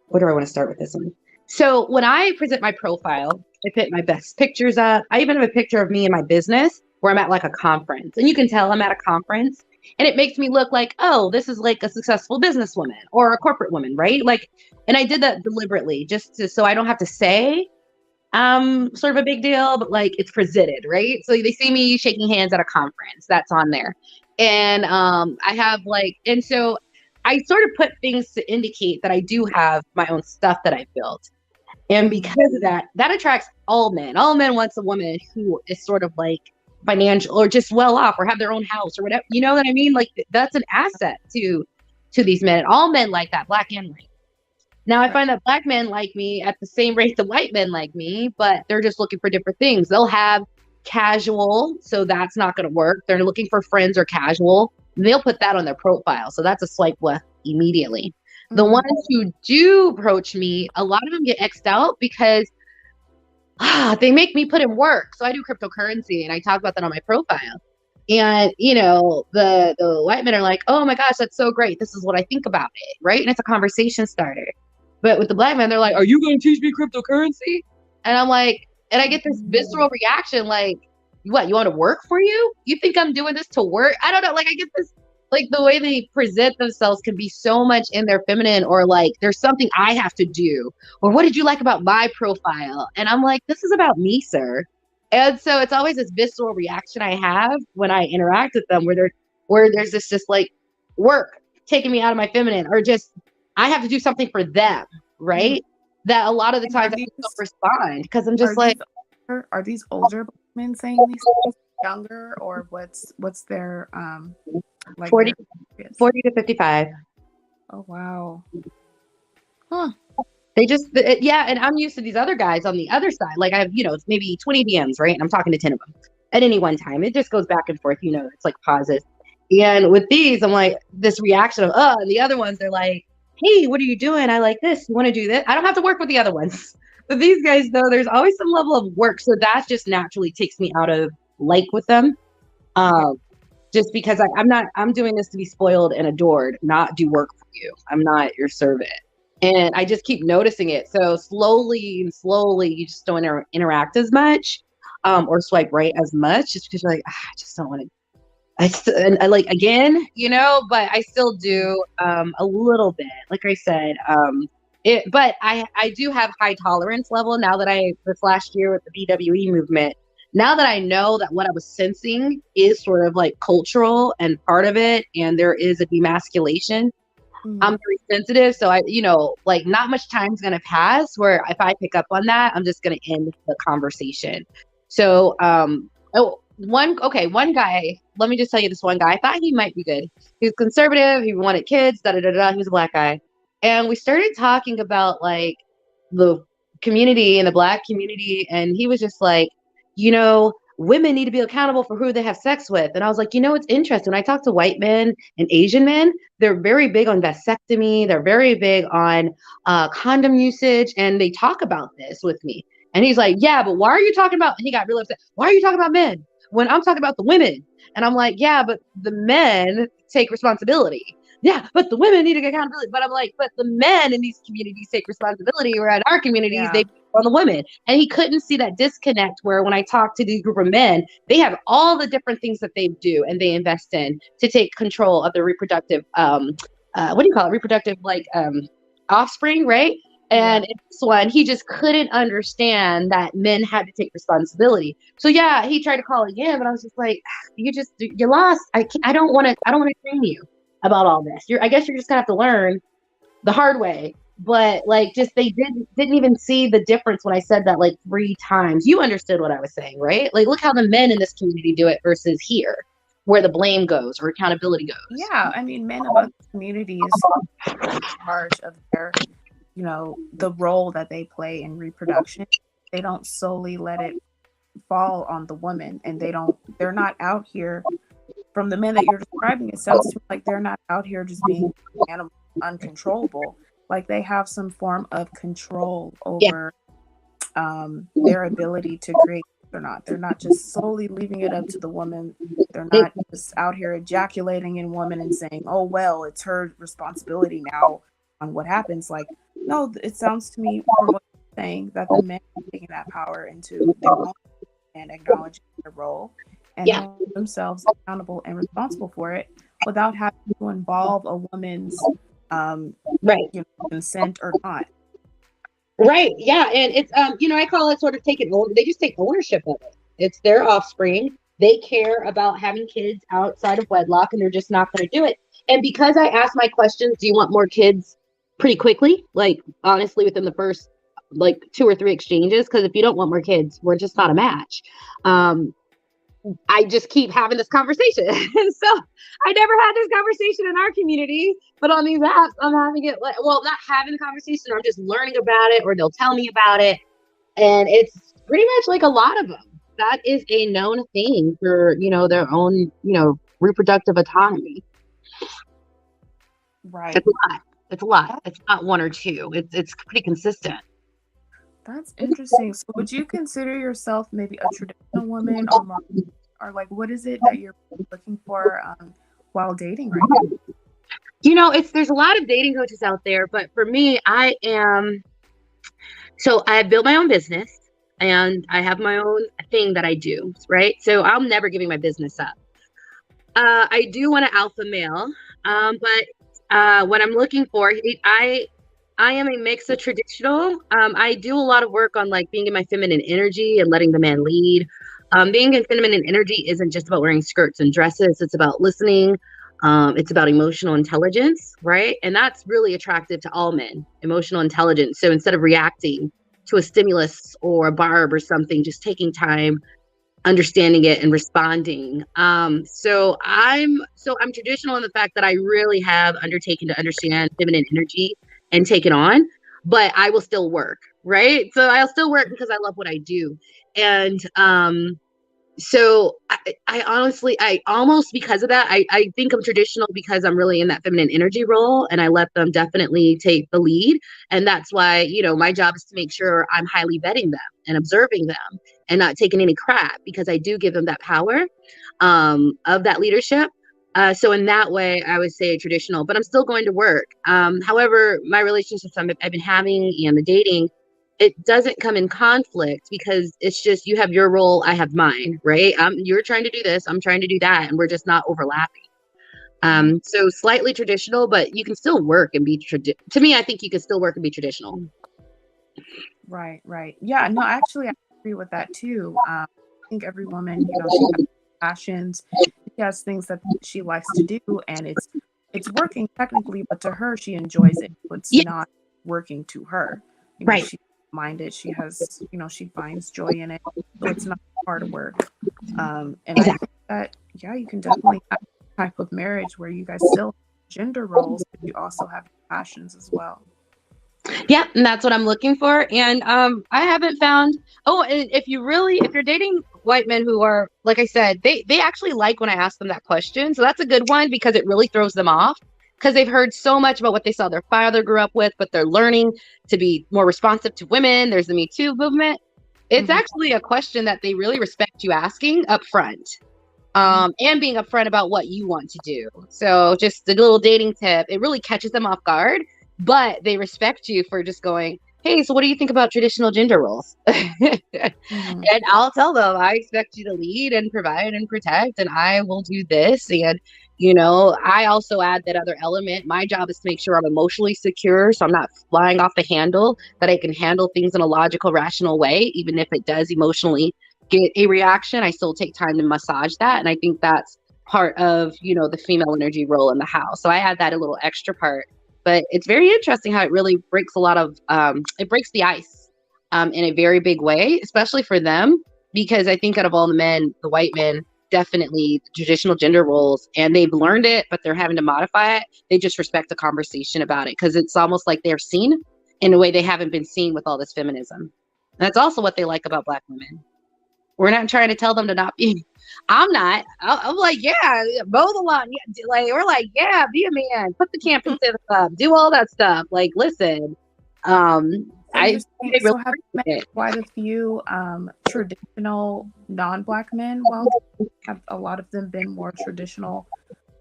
where do I want to start with this one? So when I present my profile, I put my best pictures up. I even have a picture of me in my business where I'm at like a conference, and you can tell I'm at a conference, and it makes me look like, oh, this is like a successful businesswoman or a corporate woman, right? Like, and I did that deliberately so I don't have to say sort of a big deal, but like it's presented, right? So they see me shaking hands at a conference, that's on there. And I have and so I sort of put things to indicate that I do have my own stuff that I've built. And because of that attracts all men. All men wants a woman who is sort of like financial or just well off or have their own house or whatever. You know what I mean? Like that's an asset to these men. And all men like that, Black and white. Now I find that Black men like me at the same rate that white men like me, but they're just looking for different things. They'll have casual, so that's not going to work. They're looking for friends or casual. They'll put that on their profile. So that's a swipe left immediately. The ones who do approach me, a lot of them get X'd out because they make me put in work. So I do cryptocurrency and I talk about that on my profile. And, you know, the white men are like, oh my gosh, that's so great. This is what I think about it. Right. And it's a conversation starter. But with the black men, they're like, are you going to teach me cryptocurrency? And I'm like, and I get this visceral reaction like, what, you want to work for you? You think I'm doing this to work? I don't know. Like, I get this, like, the way they present themselves can be so much in their feminine, or like, there's something I have to do. Or what did you like about my profile? And I'm like, this is about me, sir. And so it's always this visceral reaction I have when I interact with them where there's this just like work taking me out of my feminine, or just I have to do something for them, right? That a lot of the times I don't respond because I'm just like, are these older men saying these things, younger, or what's their like 40 to 55. Oh wow. Huh. They just, yeah, and I'm used to these other guys on the other side. Like I have, you know, it's maybe 20 DMs, right? And I'm talking to 10 of them at any one time. It just goes back and forth, you know, it's like pauses. And with these, I'm like, this reaction of, and the other ones, they're like, hey, what are you doing? I like this. You want to do this? I don't have to work with the other ones. But these guys, though, there's always some level of work. So that just naturally takes me out of like with them. Just because I'm doing this to be spoiled and adored, not do work for you. I'm not your servant. And I just keep noticing it. So slowly, you just don't interact as much, or swipe right as much, just because you're like, I just don't want to. I like, again, you know, but I still do a little bit. Like I said, but I do have high tolerance level now that this last year with the BWE movement. Now that I know that what I was sensing is sort of like cultural and part of it, and there is a demasculation. I'm very sensitive. So you know, like not much time's going to pass where if I pick up on that, I'm just going to end the conversation. So, one guy, let me just tell you this one guy, I thought he might be good. He was conservative. He wanted kids, He was a black guy. And we started talking about like the community and the black community. And he was just like, you know, women need to be accountable for who they have sex with. And I was like, you know, it's interesting. When I talk to white men and Asian men, they're very big on vasectomy. They're very big on condom usage. And they talk about this with me. And he's like, yeah, but why are you talking about, he got really upset. Why are you talking about men when I'm talking about the women? And I'm like, yeah, but the men take responsibility. Yeah, but the women need to get accountability. But I'm like, but the men in these communities take responsibility, where at our communities, they on the women. And he couldn't see that disconnect where when I talk to the group of men, they have all the different things that they do and they invest in to take control of the reproductive, reproductive, like offspring, right? And in this one, he just couldn't understand that men had to take responsibility. So yeah, he tried to call again, but I was just like, you lost. I don't want to train you about all this. I guess you're just gonna have to learn the hard way. But like, just they didn't even see the difference when I said that like 3 times. You understood what I was saying, right? Like, look how the men in this community do it versus here, where the blame goes or accountability goes. Yeah, I mean, men of other communities are in charge of their, you know, the role that they play in reproduction. They don't solely let it fall on the woman, and they're not out here. From the men that you're describing, it sounds to me like they're not out here just being animal uncontrollable. Like they have some form of control over their ability to create or not. They're not just solely leaving it up to the woman. They're not just out here ejaculating in woman and saying, oh, well, it's her responsibility now on what happens. Like, no, it sounds to me from what you're saying that the men are taking that power into their own and acknowledging their role and hold themselves accountable and responsible for it without having to involve a woman's consent or not. Right. Yeah. And it's, I call it sort of they just take ownership of it. It's their offspring. They care about having kids outside of wedlock, and they're just not going to do it. And because I asked my questions, do you want more kids pretty quickly? Like, honestly, within the first, like 2 or 3 exchanges, because if you don't want more kids, we're just not a match. I just keep having this conversation. And so I never had this conversation in our community, but on these apps, I'm having it not having the conversation, I'm just learning about it, or they'll tell me about it. And it's pretty much like a lot of them. that is a known thing for, their own, reproductive autonomy. Right. It's a lot. It's a lot. It's not one or two. It's pretty consistent. That's interesting. So would you consider yourself maybe a traditional woman or like what is it that you're looking for while dating right now? There's a lot of dating coaches out there, but for me, I built my own business and I have my own thing that I do, right? So I'm never giving my business up. I do want an alpha male, but what I'm looking for, I am a mix of traditional. I do a lot of work on like being in my feminine energy and letting the man lead. Being in feminine energy isn't just about wearing skirts and dresses. It's about listening. It's about emotional intelligence, right? And that's really attractive to all men, emotional intelligence. So instead of reacting to a stimulus or a barb or something, just taking time, understanding it and responding. So I'm traditional in the fact that I really have undertaken to understand feminine energy and take it on, but I will still work, right? So I'll still work because I love what I do. And so I honestly, I almost because of that, I think I'm traditional because I'm really in that feminine energy role and I let them definitely take the lead. And that's why, my job is to make sure I'm highly vetting them and observing them and not taking any crap because I do give them that power of that leadership. So in that way, I would say traditional, but I'm still going to work. However, my relationships I've been having and the dating, it doesn't come in conflict because it's just you have your role, I have mine, right? You're trying to do this, I'm trying to do that, and we're just not overlapping. So slightly traditional, but you can still work and be to me, I think you can still work and be traditional. Right, right. Yeah, no, actually I agree with that too. I think every woman, she has passions, she has things that she likes to do and it's working technically, but to her she enjoys it. It's Yeah, not working to her. right. She minded, she has, she finds joy in it. So it's not hard work. And I Exactly. think that yeah, you can definitely have a type of marriage where you guys still have gender roles, but you also have passions as well. Yeah, and that's what I'm looking for. And I haven't found. Oh, and if you're dating white men who are, like I said, they actually like when I ask them that question. So that's a good one because it really throws them off because they've heard so much about what they saw their father grew up with, but they're learning to be more responsive to women. There's the Me Too movement. It's Mhm. actually a question that they really respect you asking up front. Mhm. And being upfront about what you want to do. So just a little dating tip, it really catches them off guard, but they respect you for just going, hey, so what do you think about traditional gender roles? Mhm. And I'll tell them, I expect you to lead and provide and protect, and I will do this. And, I also add that other element. My job is to make sure I'm emotionally secure. So I'm not flying off the handle, that I can handle things in a logical, rational way, even if it does emotionally get a reaction. I still take time to massage that. And I think that's part of, the female energy role in the house. So I add that a little extra part. But it's very interesting how it really breaks it breaks the ice in a very big way, especially for them, because I think out of all the men, the white men, definitely traditional gender roles, and they've learned it, but they're having to modify it. They just respect the conversation about it because it's almost like they're seen in a way they haven't been seen with all this feminism. That's also what they like about Black women. We're not trying to tell them to not be. I'm not. I'm like, yeah, mow the lawn. Yeah, like we're like, yeah, be a man. Put the camping stuff up. Do all that stuff. Like, listen. So you're saying, They really so have you met appreciate it. quite a few traditional non-black men? Well, have a lot of them been more traditional,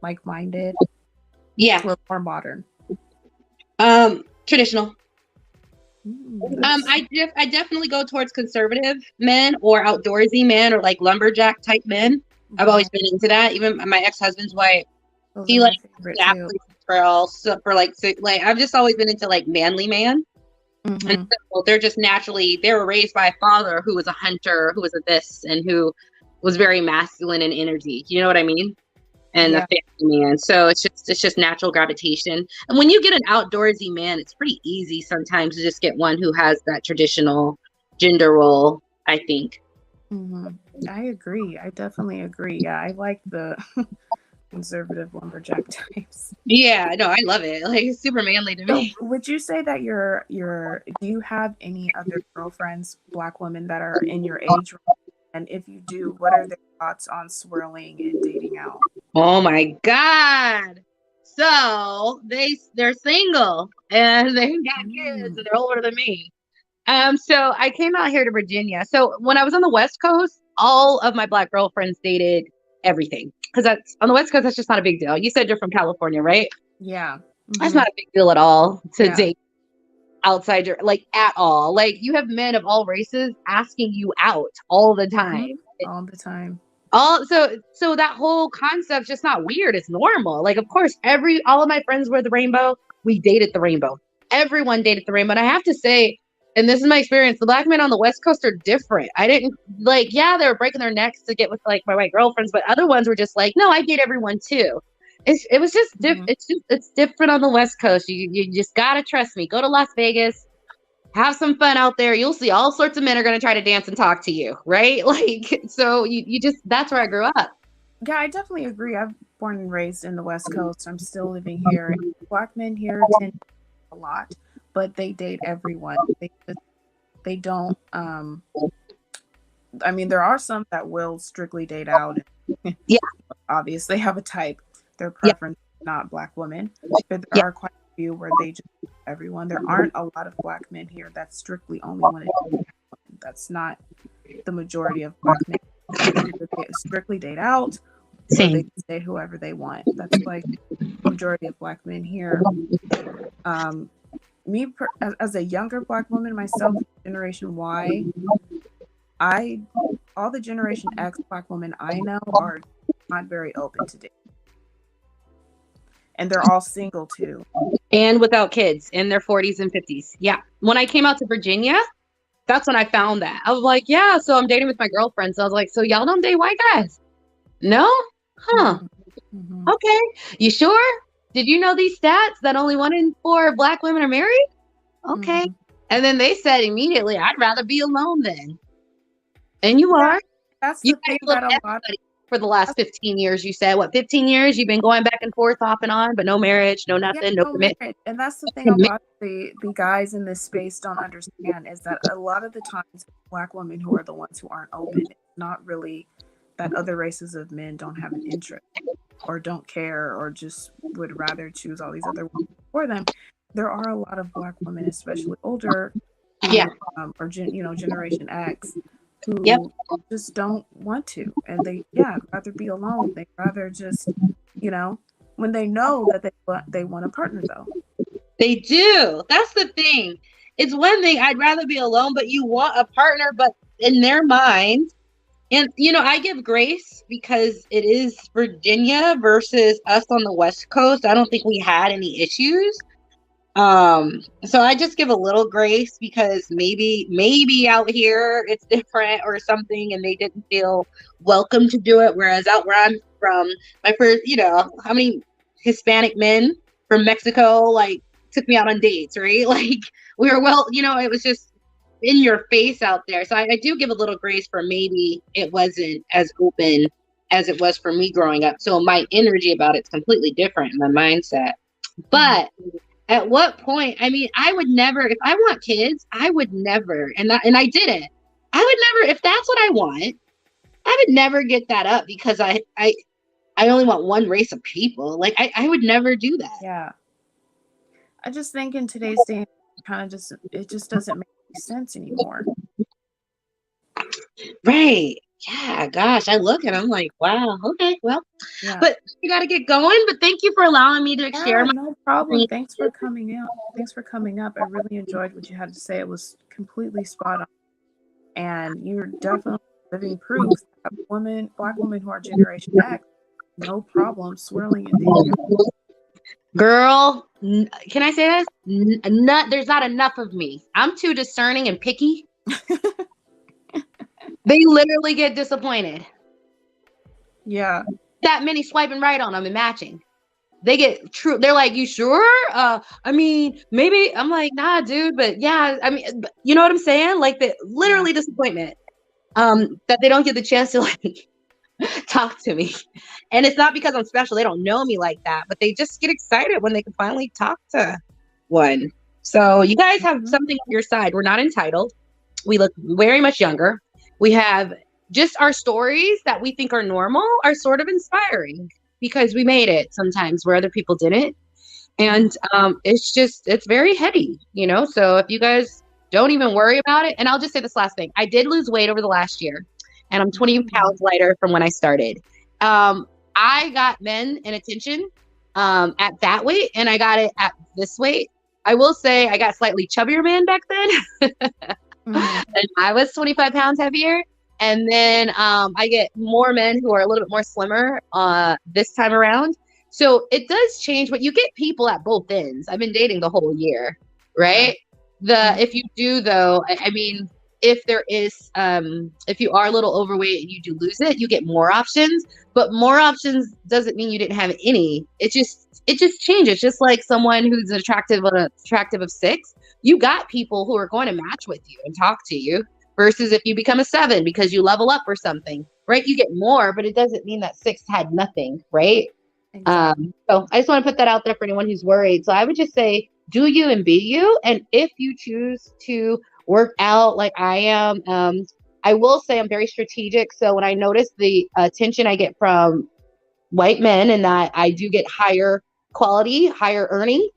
like-minded, Yeah. or more modern? Traditional. That's I definitely go towards conservative men or outdoorsy men or like lumberjack type men. I've always right. been into that. Even my ex husband's wife, Those are he my like favorite too. athletes for all so for like so, like I've just always been into like manly man. And Hmm. so they're just naturally they were raised by a father who was a hunter, who was a this, and who was very masculine in energy. You know what I mean? And a Yeah. family man. So it's just natural gravitation. And when you get an outdoorsy man, it's pretty easy sometimes to just get one who has that traditional gender role, I think. Hmm. I agree. I definitely agree. Yeah, I like the conservative lumberjack types. Yeah, no, I love it. Like it's super manly to So, me. would you say that do you have any other girlfriends, black women that are in your age range And if you do, what are their thoughts on swirling and dating out? Oh my God. So they're single and they got kids and they're older than me. So I came out here to Virginia. So when I was on the West Coast, all of my Black girlfriends dated everything. Because that's on the West Coast, that's just not a big deal. You said you're from California, right? Yeah. That's not a big deal at all to Yeah. date outside your, like, at all. Like, you have men of all races asking you out all the time. All the time. So that whole concept's just not weird. It's normal. Like, of course, all of my friends were the rainbow. We dated the rainbow. Everyone dated the rainbow. And I have to say, and this is my experience, the Black men on the West Coast are different. I didn't like, yeah, they were breaking their necks to get with like my white girlfriends, but other ones were just like, no, I date everyone too. It was just different. It's different on the West Coast. You just gotta trust me. Go to Las Vegas, have some fun out there. You'll see all sorts of men are going to try to dance and talk to you, right? Like, so you just, that's where I grew up. Yeah, I definitely agree. I'm born and raised in the West Coast. I'm still living here. Black men here tend to a lot, but they date everyone. They don't. I mean, there are some that will strictly date out. Yeah. Obviously, have a type. Their preference is not Black women, but there are quite a few where they just everyone. There aren't a lot of Black men here that strictly only want to date women. That's not the majority of Black men. They strictly date out, or they date whoever they want. That's like the majority of Black men here. Me as a younger Black woman myself, Generation Y, all the Generation X Black women I know are not very open to dating. And they're all single too. And without kids in their 40s and 50s. Yeah. When I came out to Virginia, that's when I found that. I was like, yeah, so I'm dating with my girlfriend. So I was like, so y'all don't date white guys? No? Huh. Mm-hmm. Okay. You sure? Did you know these stats that only 1 in 4 Black women are married? Okay. Mm-hmm. And then they said immediately, I'd rather be alone then. And you are. That's the thing that a lot of for the last 15 years, you said, what, 15 years? You've been going back and forth, off and on, but no marriage, no nothing, no commitment. And that's the thing a lot of the guys in this space don't understand is that a lot of the times Black women who are the ones who aren't open, it's not really that other races of men don't have an interest or don't care or just would rather choose all these other women for them. There are a lot of Black women, especially older, who, or Generation X, who just don't want to, and they rather be alone. They rather just when they know that they want a partner though. They do. That's the thing. It's one thing, I'd rather be alone, but you want a partner, but in their mind, and I give grace because it is Virginia versus us on the West Coast. I don't think we had any issues. So I just give a little grace because maybe out here it's different or something and they didn't feel welcome to do it. Whereas out where I'm from, my first, how many Hispanic men from Mexico, like, took me out on dates, right? Like, we were, it was just in your face out there. So I do give a little grace for maybe it wasn't as open as it was for me growing up. So my energy about it's completely different, my mindset. But at what point, I mean, I would never, if I want kids, I would never, and I didn't. I would never, if that's what I want, I would never get that up because I only want one race of people. Like, I would never do that. Yeah. I just think in today's day, it just doesn't make any sense anymore. Right. Yeah, gosh, I look and I'm like, wow, okay, well, but you got to get going. But thank you for allowing me to share. No problem. Thanks for coming out. Thanks for coming up. I really enjoyed what you had to say. It was completely spot on. And you're definitely living proof that Black women who are Generation X, no problem swirling and dating. Girl, can I say this? There's not enough of me. I'm too discerning and picky. They literally get disappointed. Yeah. That many swiping right on them and matching. They get true. They're like, you sure? I mean, maybe. I'm like, nah, dude. But yeah, I mean, you know what I'm saying? Like, the literally disappointment that they don't get the chance to like talk to me. And it's not because I'm special. They don't know me like that, but they just get excited when they can finally talk to one. So you guys have something on your side. We're not entitled. We look very much younger. We have just our stories that we think are normal are sort of inspiring because we made it sometimes where other people didn't. And it's very heady, you know? So if you guys don't even worry about it, and I'll just say this last thing. I did lose weight over the last year, and I'm 20 pounds lighter from when I started. I got men and attention at that weight, and I got it at this weight. I will say I got slightly chubbier man back then. And I was 25 pounds heavier. And then I get more men who are a little bit more slimmer this time around. So it does change, but you get people at both ends. I've been dating the whole year, right? If you do though, I mean, if there is if you are a little overweight and you do lose it, you get more options. But more options doesn't mean you didn't have any. It just changes. Just like someone who's attractive of 6, you got people who are going to match with you and talk to you. Versus if you become a 7 because you level up or something, right? You get more, but it doesn't mean that 6 had nothing, right? Exactly. So I just want to put that out there for anyone who's worried. So I would just say, do you and be you. And if you choose to work out like I am, I will say I'm very strategic. So when I notice the attention I get from white men and that I do get higher quality, higher earning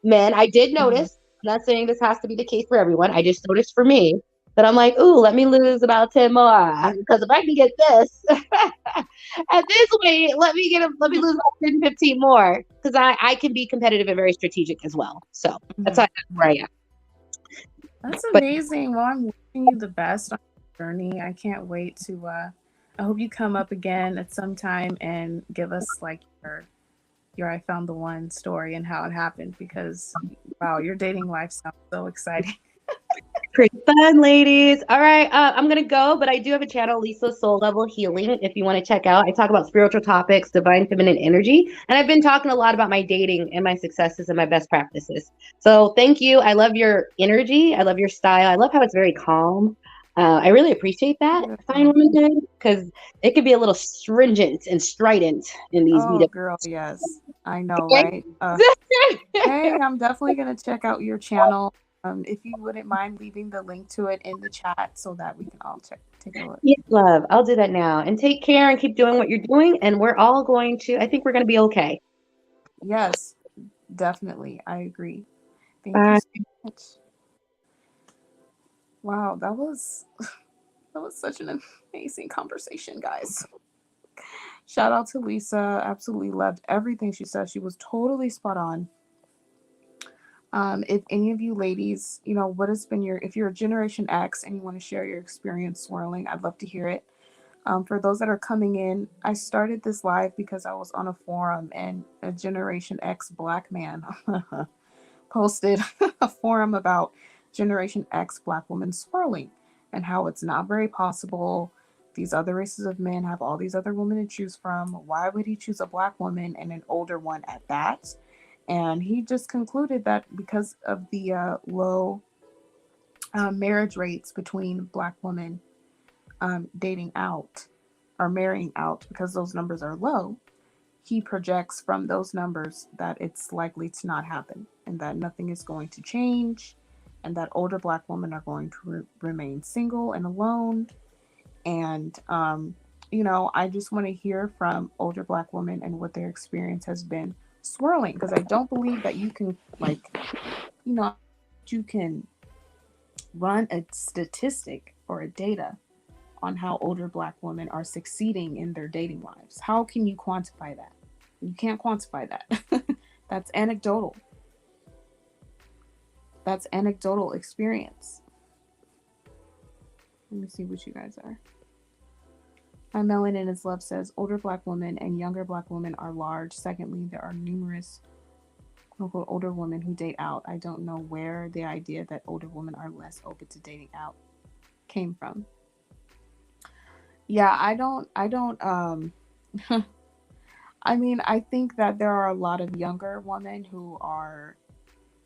men, I did notice, I'm not saying this has to be the case for everyone. I just noticed for me that I'm like, ooh, let me lose about 10 more. Because if I can get this at this weight, let me lose about 10, 15 more. Because I can be competitive and very strategic as well. So that's where I am. That's amazing. Well, I'm wishing you the best on your journey. I can't wait to I hope you come up again at some time and give us like your I found the one story and how it happened, because wow, your dating life sounds so exciting. Pretty fun, ladies. All right, I'm gonna go, but I do have a channel, Lisa Soul Level Healing, if you want to check out. I talk about spiritual topics, divine feminine energy, and I've been talking a lot about my dating and my successes and my best practices. So thank you. I love your energy. I love your style. I love how it's very calm. I really appreciate that, fine womanhood, because it could be a little stringent and strident in these meetups. Girl, yes, I know, right? Hey, I'm definitely gonna check out your channel. If you wouldn't mind leaving the link to it in the chat so that we can all take a look. Yes, love. I'll do that now. And take care and keep doing what you're doing. And we're all going to, I think we're going to be okay. Yes, definitely. I agree. Thank you so much. Wow, that was such an amazing conversation, guys. Shout out to Lisa. Absolutely loved everything she said. She was totally spot on. If any of you ladies, you know, what has been if you're a Generation X and you want to share your experience swirling, I'd love to hear it. For those that are coming in, I started this live because I was on a forum and a Generation X Black man posted a forum about Generation X Black women swirling and how it's not very possible. These other races of men have all these other women to choose from. Why would he choose a Black woman and an older one at that? And he just concluded that because of the low marriage rates between Black women dating out or marrying out, because those numbers are low, he projects from those numbers that it's likely to not happen and that nothing is going to change and that older Black women are going to remain single and alone. And, you know, I just want to hear from older Black women and what their experience has been swirling, because I don't believe that you can, like, you know, you can run a statistic or a data on how older Black women are succeeding in their dating lives. How can you quantify that? You can't quantify that. That's anecdotal. That's anecdotal experience. Let me see what you guys are. My Melanin is Love says older Black women and younger Black women are large. Secondly, there are numerous quote unquote older women who date out. I don't know where the idea that older women are less open to dating out came from. Yeah, I don't I mean, I think that there are a lot of younger women who are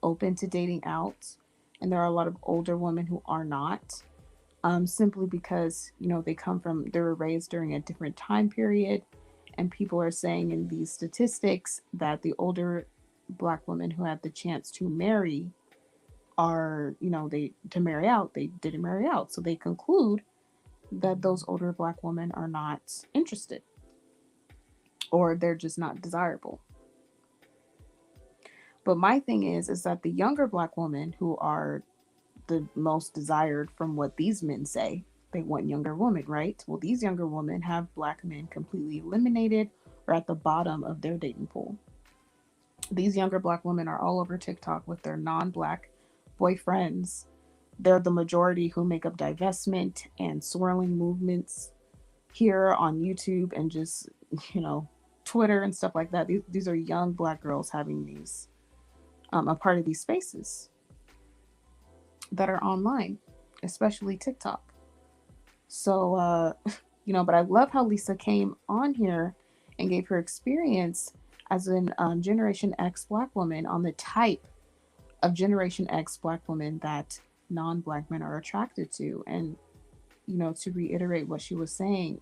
open to dating out, and there are a lot of older women who are not. Simply because, you know, they were raised during a different time period, and people are saying in these statistics that the older Black women who had the chance to marry are, you know, they didn't marry out. So they conclude that those older black women are not interested or they're just not desirable. But my thing is that the younger black women who are the most desired from what these men say, they want younger women, right? Well, these younger women have black men completely eliminated or at the bottom of their dating pool. These younger black women are all over TikTok with their non black boyfriends. They're the majority who make up divestment and swirling movements here on YouTube and just, you know, Twitter and stuff like that. These are young black girls having these, a part of these spaces that are online, especially TikTok. So, but I love how Lisa came on here and gave her experience as an Generation X black woman on the type of Generation X black woman that non black men are attracted to. And, to reiterate what she was saying,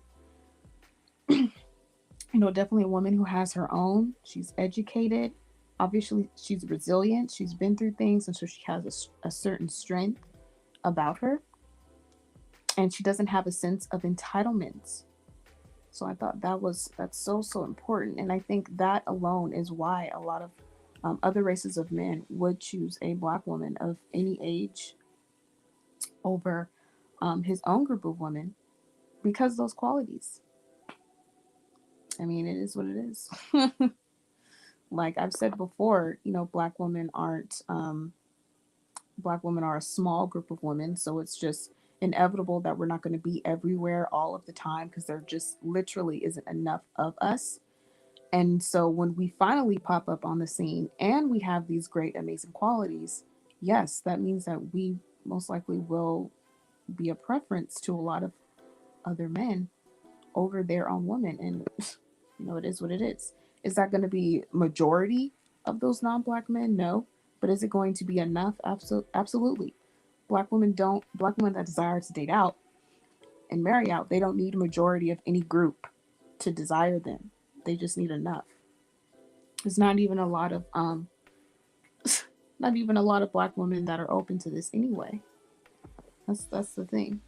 definitely a woman who has her own, she's educated. Obviously, she's resilient. She's been through things, and so she has a certain strength about her. And she doesn't have a sense of entitlement. So I thought that's so important, and I think that alone is why a lot of other races of men would choose a black woman of any age over his own group of women because those qualities. I mean, it is what it is. Like I've said before, black women are a small group of women, so it's just inevitable that we're not going to be everywhere all of the time because there just literally isn't enough of us. And so when we finally pop up on the scene and we have these great, amazing qualities, yes, that means that we most likely will be a preference to a lot of other men over their own women. And, it is what it is. Is that going to be majority of those non-black men? No. But is it going to be enough? Absolutely. Black women that desire to date out and marry out, they don't need a majority of any group to desire them. They just need enough. There's not even a lot of not even a lot of black women that are open to this anyway. That's the thing.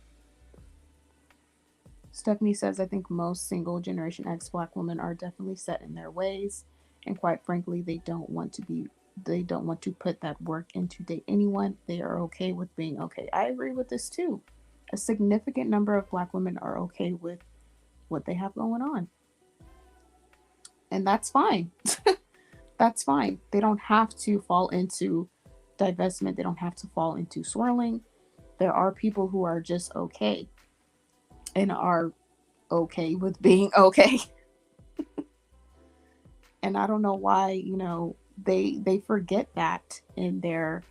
Stephanie says, I think most single Generation X black women are definitely set in their ways, and quite frankly, they don't want to put that work in to date anyone. They are okay with being okay. I agree with this too. A significant number of black women are okay with what they have going on, and that's fine. That's fine. They don't have to fall into divestment. They don't have to fall into swirling. There are people who are just okay and are okay with being okay. And I don't know why, they forget that in their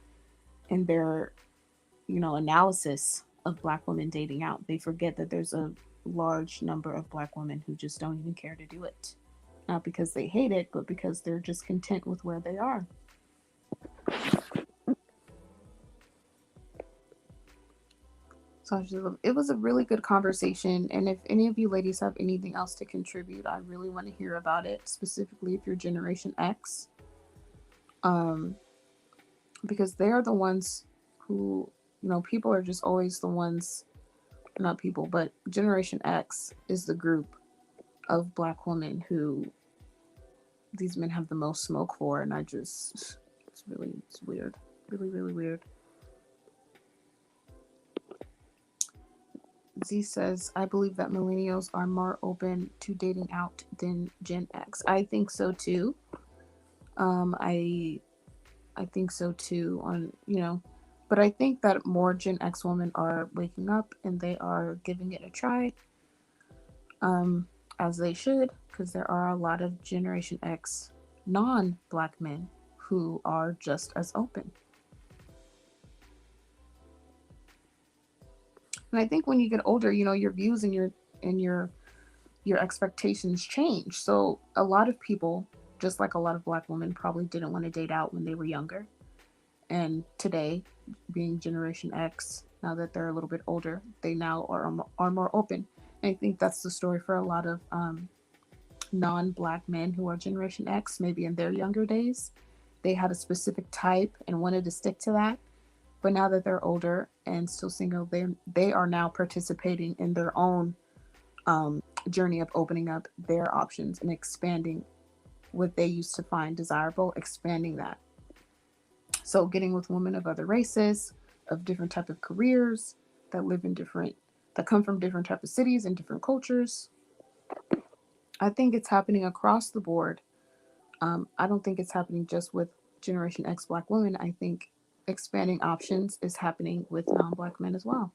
analysis of black women dating out. They forget that there's a large number of black women who just don't even care to do it. Not because they hate it, but because they're just content with where they are. So it was a really good conversation. And if any of you ladies have anything else to contribute, I really want to hear about it, specifically if you're Generation X. Um, because they are the ones who, people are just always the ones, not people, but Generation X is the group of black women who these men have the most smoke for. And it's weird. Really, really weird. Z says, I believe that millennials are more open to dating out than Gen X. I think so too. I think so too. But I think that more Gen X women are waking up and they are giving it a try, as they should, because there are a lot of Generation X non-black men who are just as open. And I think when you get older, your views and your expectations change. So a lot of people, just like a lot of black women, probably didn't want to date out when they were younger. And today, being Generation X, now that they're a little bit older, they now are more open. And I think that's the story for a lot of non-black men who are Generation X. Maybe in their younger days, they had a specific type and wanted to stick to that. But now that they're older and still single, they are now participating in their own journey of opening up their options and expanding what they used to find desirable, expanding that. So getting with women of other races, of different type of careers, that live in different, that come from different type of cities and different cultures. I think it's happening across the board. I don't think it's happening just with Generation X Black women. I think expanding options is happening with non-Black men as well,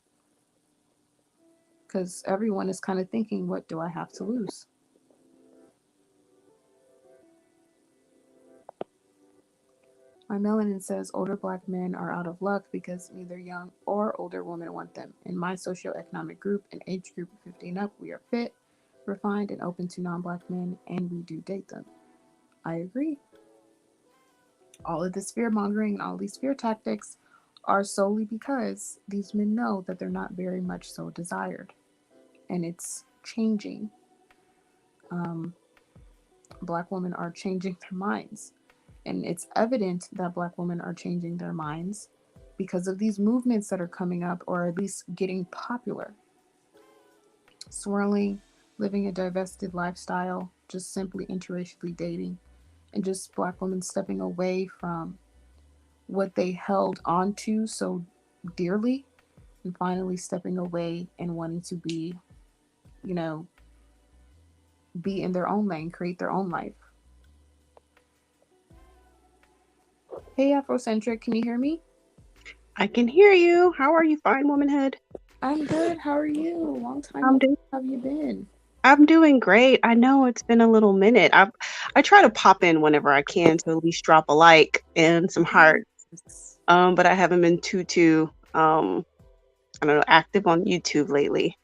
because everyone is kind of thinking, what do I have to lose? My melanin says older Black men are out of luck because neither young or older women want them. In my socioeconomic group and age group of 15 up, we are fit, refined, and open to non-Black men, and we do date them. I agree. All of this fear mongering and all these fear tactics are solely because these men know that they're not very much so desired. And it's changing. Um, Black women are changing their minds. And it's evident that Black women are changing their minds because of these movements that are coming up or at least getting popular. Swirling, living a divested lifestyle, just simply interracially dating, and just Black women stepping away from what they held onto so dearly and finally stepping away and wanting to be, you know, be in their own lane, create their own life. Hey, Afrocentric, can you hear me? I can hear you. How are you, fine womanhood? I'm good. How are you? Long time I'm no doing have you been? I'm doing great. I know it's been a little minute. I try to pop in whenever I can to at least drop a like and some hearts. Yes. But I haven't been too I don't know, active on YouTube lately.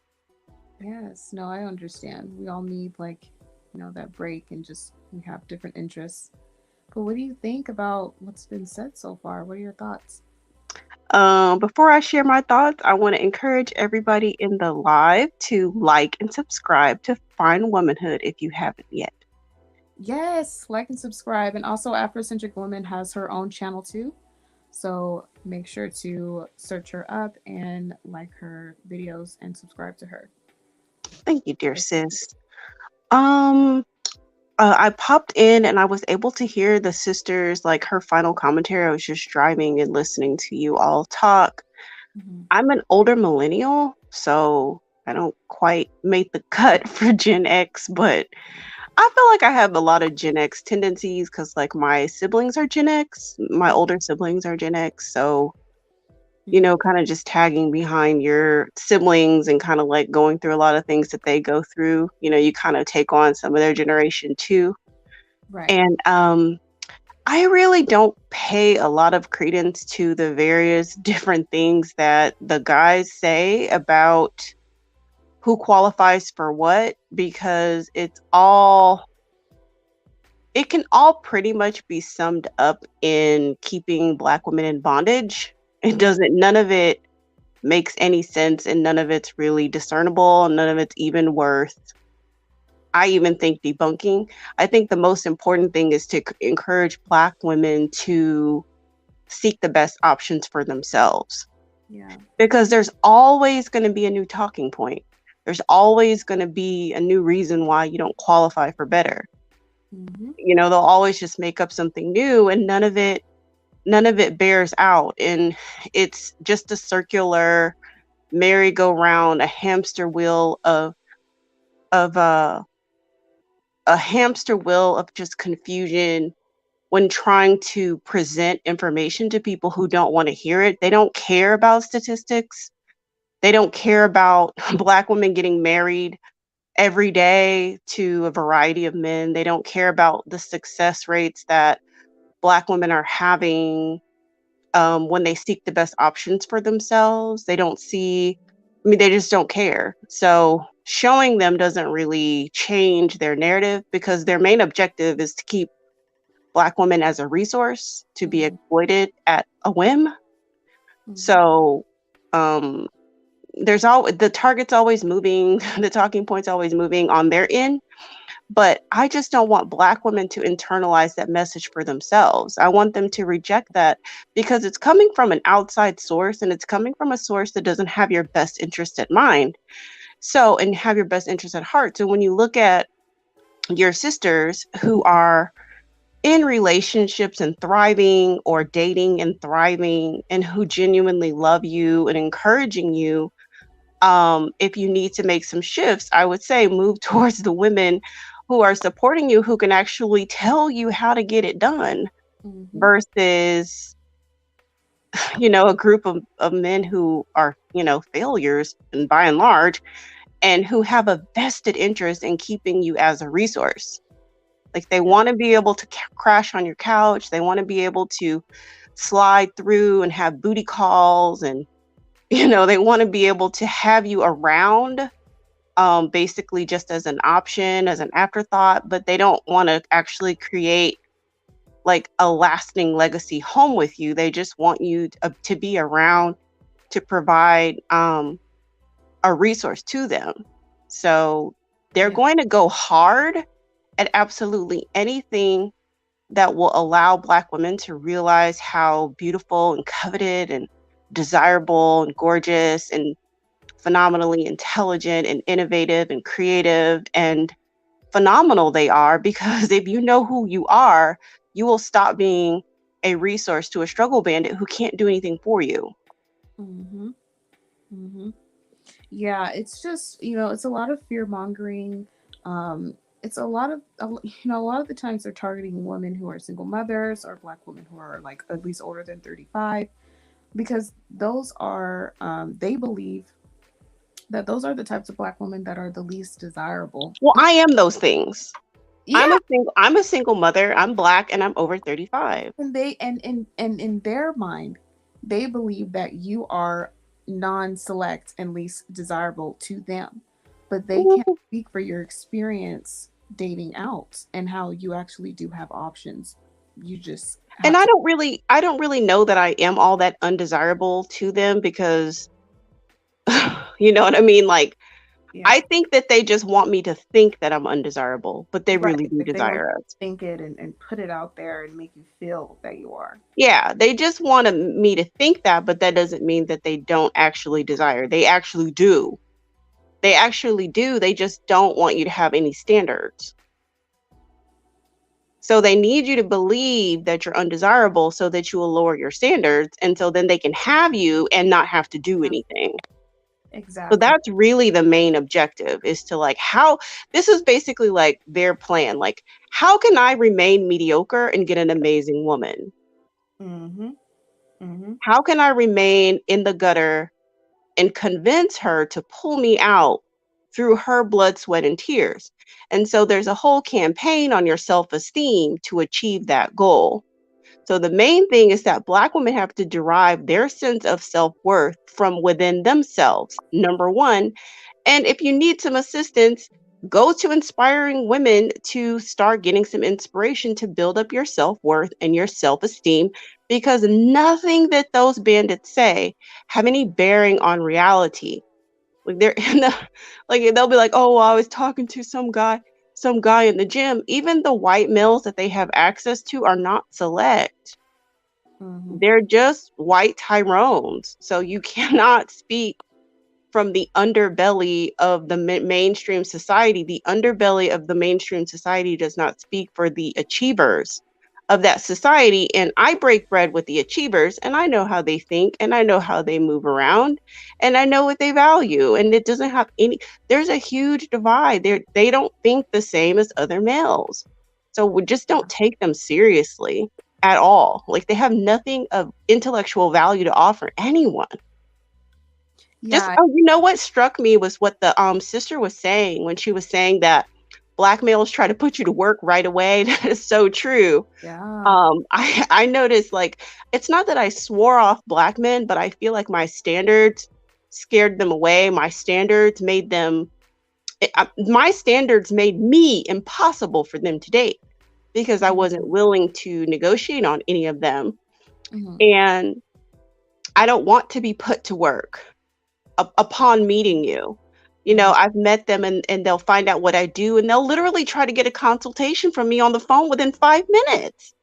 Yes. No, I understand. We all need like, that break and just we have different interests. But what do you think about what's been said so far? What are your thoughts? Before I share my thoughts, I want to encourage everybody in the live to like and subscribe to Fine Womanhood if you haven't yet. Yes, like and subscribe. And also Afrocentric Woman has her own channel too. So make sure to search her up and like her videos and subscribe to her. Thank you, dear sis. Um, I popped in and I was able to hear the sisters, like her final commentary. I was just driving and listening to you all talk. Mm-hmm. I'm an older millennial, so I don't quite make the cut for Gen X, but I feel like I have a lot of Gen X tendencies because, like, my siblings are Gen X, my older siblings are Gen X, so Mm-hmm. kind of just tagging behind your siblings and kind of like going through a lot of things that they go through. You kind of take on some of their generation too. Right. And I really don't pay a lot of credence to the various different things that the guys say about who qualifies for what, because it can all pretty much be summed up in keeping Black women in bondage. None of it makes any sense, and none of it's really discernible, and none of it's even worth, I even think, debunking. I think the most important thing is to encourage Black women to seek the best options for themselves. Yeah. Because there's always going to be a new talking point. There's always going to be a new reason why you don't qualify for better. Mm-hmm. They'll always just make up something new, and none of it bears out. And it's just a circular merry-go-round, a hamster wheel of a hamster wheel of just confusion when trying to present information to people who don't want to hear it. They don't care about statistics. They don't care about Black women getting married every day to a variety of men. They don't care about the success rates that Black women are having when they seek the best options for themselves. They don't see, I mean, they just don't care. So showing them doesn't really change their narrative, because their main objective is to keep Black women as a resource to be Mm-hmm. exploited at a whim. Mm-hmm. So um, the target's always moving, the talking point's always moving on their end. But I just don't want Black women to internalize that message for themselves. I want them to reject that because it's coming from an outside source, and it's coming from a source that doesn't have your best interest at mind. So, and have your best interest at heart. So when you look at your sisters who are in relationships and thriving, or dating and thriving, and who genuinely love you and encouraging you, if you need to make some shifts, I would say move towards the women who are supporting you, who can actually tell you how to get it done, versus, a group of men who are, failures, and by and large, and who have a vested interest in keeping you as a resource. Like, they want to be able to crash on your couch. They want to be able to slide through and have booty calls, and they want to be able to have you around, basically just as an option, as an afterthought, but they don't want to actually create like a lasting legacy home with you. They just want you to be around to provide a resource to them. So they're going to go hard at absolutely anything that will allow Black women to realize how beautiful and coveted and desirable and gorgeous and phenomenally intelligent and innovative and creative and phenomenal they are. Because if you know who you are, you will stop being a resource to a struggle bandit who can't do anything for you. Yeah, it's just, it's a lot of fear mongering. It's a lot of, a lot of the times they're targeting women who are single mothers, or Black women who are like at least older than 35, because those are, they believe that those are the types of Black women that are the least desirable. Well, I am those things. Yeah. I'm a single mother. I'm Black and I'm over 35. And they, and in their mind, they believe that you are non-select and least desirable to them, but they can't speak for your experience dating out and how you actually do have options. You just and I don't really know that I am all that undesirable to them, because you know what I mean? Like, I think that they just want me to think that I'm undesirable, but they really do desire us. Think it and put it out there and make you feel that you are. Yeah, they just want me to think that, but that doesn't mean that they don't actually desire. They actually do. They actually do. They just don't want you to have any standards. So they need you to believe that you're undesirable so that you will lower your standards, and so then they can have you and not have to do anything. Exactly. So that's really the main objective, is to like, this is basically like their plan. Like, how can I remain mediocre and get an amazing woman? How can I remain in the gutter and convince her to pull me out through her blood, sweat, and tears? And so there's a whole campaign on your self-esteem to achieve that goal. So the main thing is that Black women have to derive their sense of self-worth from within themselves, number one. And if you need some assistance, go to inspiring women to start getting some inspiration to build up your self-worth and your self-esteem, because nothing that those bandits say have any bearing on reality. Like, they're in like, they'll be like, oh, well, I was talking to some guy in the gym. Even the white males that they have access to are not select. They're just white Tyrones. So you cannot speak from the underbelly of the mainstream society. The underbelly of the mainstream society does not speak for the achievers of that society. And I break bread with the achievers, and I know how they think, and I know how they move around, and I know what they value. And it doesn't have there's a huge divide. They don't think the same as other males. So we just don't take them seriously at all. Like, they have nothing of intellectual value to offer anyone. Yeah. You know what struck me was what the sister was saying when she was saying that Black males try to put you to work right away. That is so true. Yeah. I noticed, like, it's not that I swore off Black men, but I feel like my standards scared them away. My standards made me impossible for them to date, because I wasn't willing to negotiate on any of them. And I don't want to be put to work upon meeting you. You know, I've met them and they'll find out what I do and they'll literally try to get a consultation from me on the phone within 5 minutes.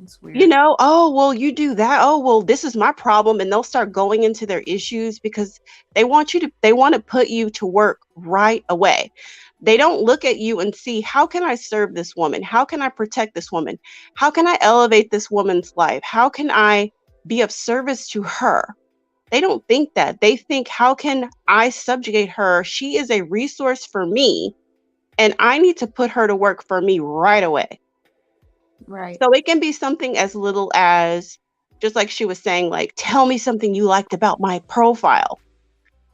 It's weird. You know, oh, well, you do that. Oh, well, this is my problem. And they'll start going into their issues because they want to put you to work right away. They don't look at you and see, how can I serve this woman? How can I protect this woman? How can I elevate this woman's life? How can I be of service to her? They don't think that. They think, how can I subjugate her? She is a resource for me, and I need to put her to work for me right away. Right. So it can be something as little as, just like she was saying, like, tell me something you liked about my profile.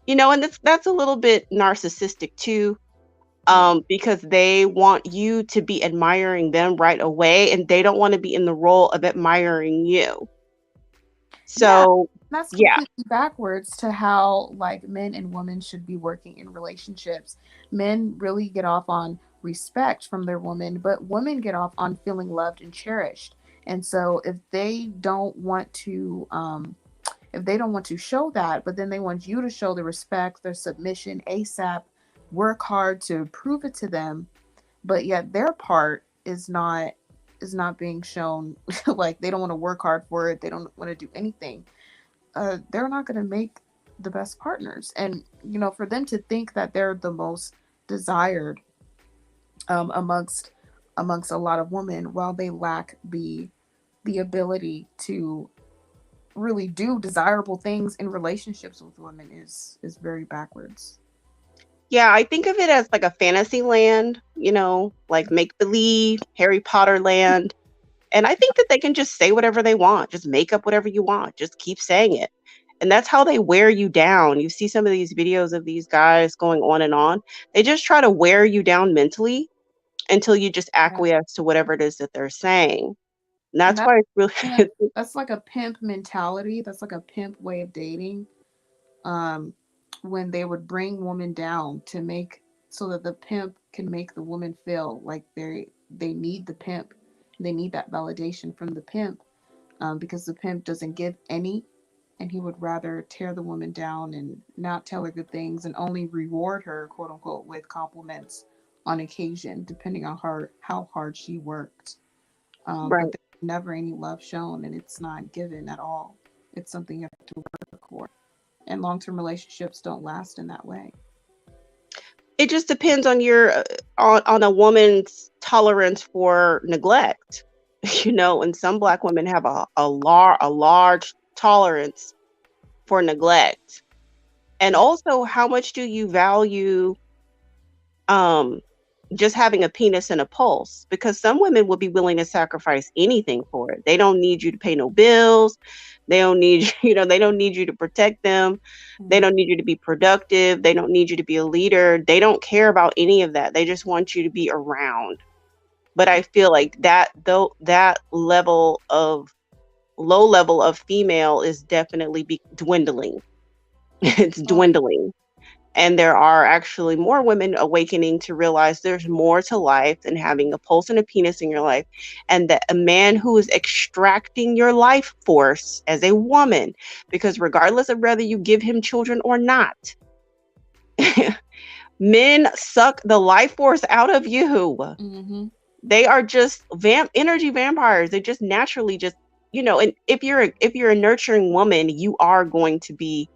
You know, and that's a little bit narcissistic too, because they want you to be admiring them right away, and they don't want to be in the role of admiring you. So That's yeah, completely backwards to how like men and women should be working in relationships. Men really get off on respect from their woman, but women get off on feeling loved and cherished. And so if they don't want to show that, but then they want you to show the respect, their submission ASAP, work hard to prove it to them, but yet their part is not being shown. Like they don't want to work hard for it, they don't want to do anything. They're not going to make the best partners. And you know, for them to think that they're the most desired amongst a lot of women, while they lack the ability to really do desirable things in relationships with women, is very backwards. yeah, I think of it as like a fantasy land, you know, like make believe, Harry Potter land. And I think that they can just say whatever they want, just make up whatever you want, just keep saying it. And that's how they wear you down. You see some of these videos of these guys going on and on. They just try to wear you down mentally until you just acquiesce to whatever it is that they're saying. And And that's why it's pimp, really that's like a pimp mentality. That's like a pimp way of dating. Um, when they would bring women down to make, so that the pimp can make the woman feel like they need the pimp. They need that validation from the pimp, because the pimp doesn't give any, and he would rather tear the woman down and not tell her good things and only reward her, quote unquote, with compliments on occasion, depending on how hard she worked. right. But there's never any love shown, and it's not given at all. It's something you have to work for. And long-term relationships don't last in that way. It just depends on your on a woman's tolerance for neglect. You know, and some Black women have a large tolerance for neglect. And also, how much do you value um just having a penis and a pulse? Because some women will be willing to sacrifice anything for it. They don't need you to pay no bills. They don't need you know, they don't need you to protect them. They don't need you to be productive. They don't need you to be a leader. They don't care about any of that. They just want you to be around. But I feel like that low level of female is definitely dwindling. It's dwindling. And there are actually more women awakening to realize there's more to life than having a pulse and a penis in your life. And that a man who is extracting your life force as a woman, because regardless of whether you give him children or not, men suck the life force out of you. Mm-hmm. They are just energy vampires. They just naturally just, you know, and if you're a nurturing woman, you are going to be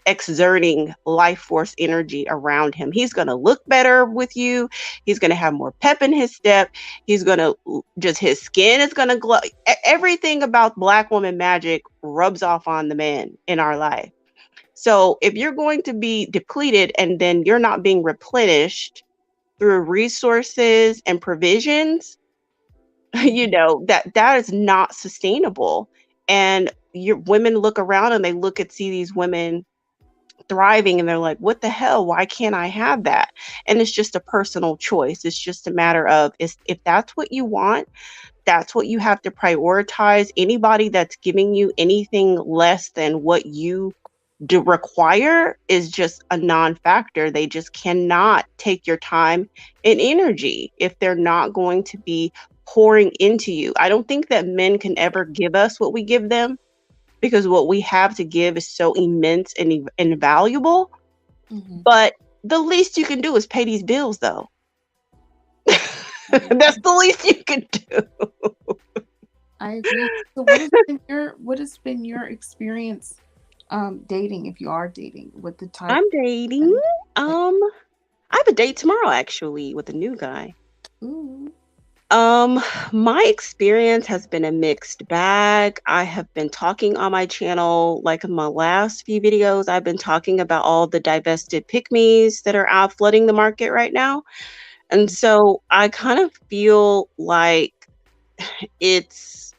exerting life force energy around him. He's going to look better with you. He's going to have more pep in his step. He's going to his skin is going to glow. Everything about Black woman magic rubs off on the men in our life. So if you're going to be depleted and then you're not being replenished through resources and provisions, you know, that is not sustainable. And your women look around and see these women thriving and they're like, what the hell, why can't I have that? And it's just a personal choice. It's just a matter of, if that's what you want, that's what you have to prioritize. Anybody that's giving you anything less than what you do require is just a non-factor. They just cannot take your time and energy if they're not going to be pouring into you. I don't think that men can ever give us what we give them, because what we have to give is so immense and invaluable. Mm-hmm. But the least you can do is pay these bills, though. I That's the least you can do. I agree. So what has been your experience dating, if you are dating, with the type I'm dating. and like, I have a date tomorrow actually with a new guy. ooh. Um, my experience has been a mixed bag. I have been talking on my channel, like in my last few videos, I've been talking about all the divested pick-me's that are out flooding the market right now. And so I kind of feel like it's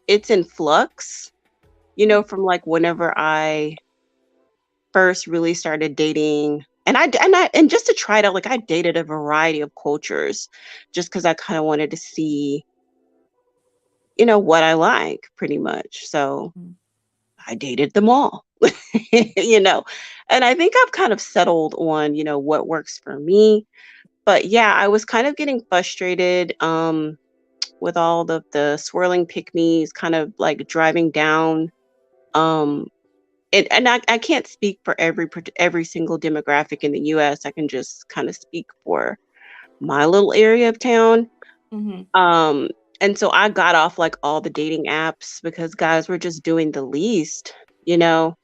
it's in flux, Yeah. from like whenever I first really started dating. And just to try it out, like I dated a variety of cultures just because I kind of wanted to see what I like pretty much. So Mm. I dated them all, you know, and I think I've kind of settled on, what works for me. But yeah, I was kind of getting frustrated with all the swirling pick me's kind of like driving down. Um, and I can't speak for every single demographic in the US. I can just kind of speak for my little area of town. Mm-hmm. Um, and so I got off like all the dating apps because guys were just doing the least, you know.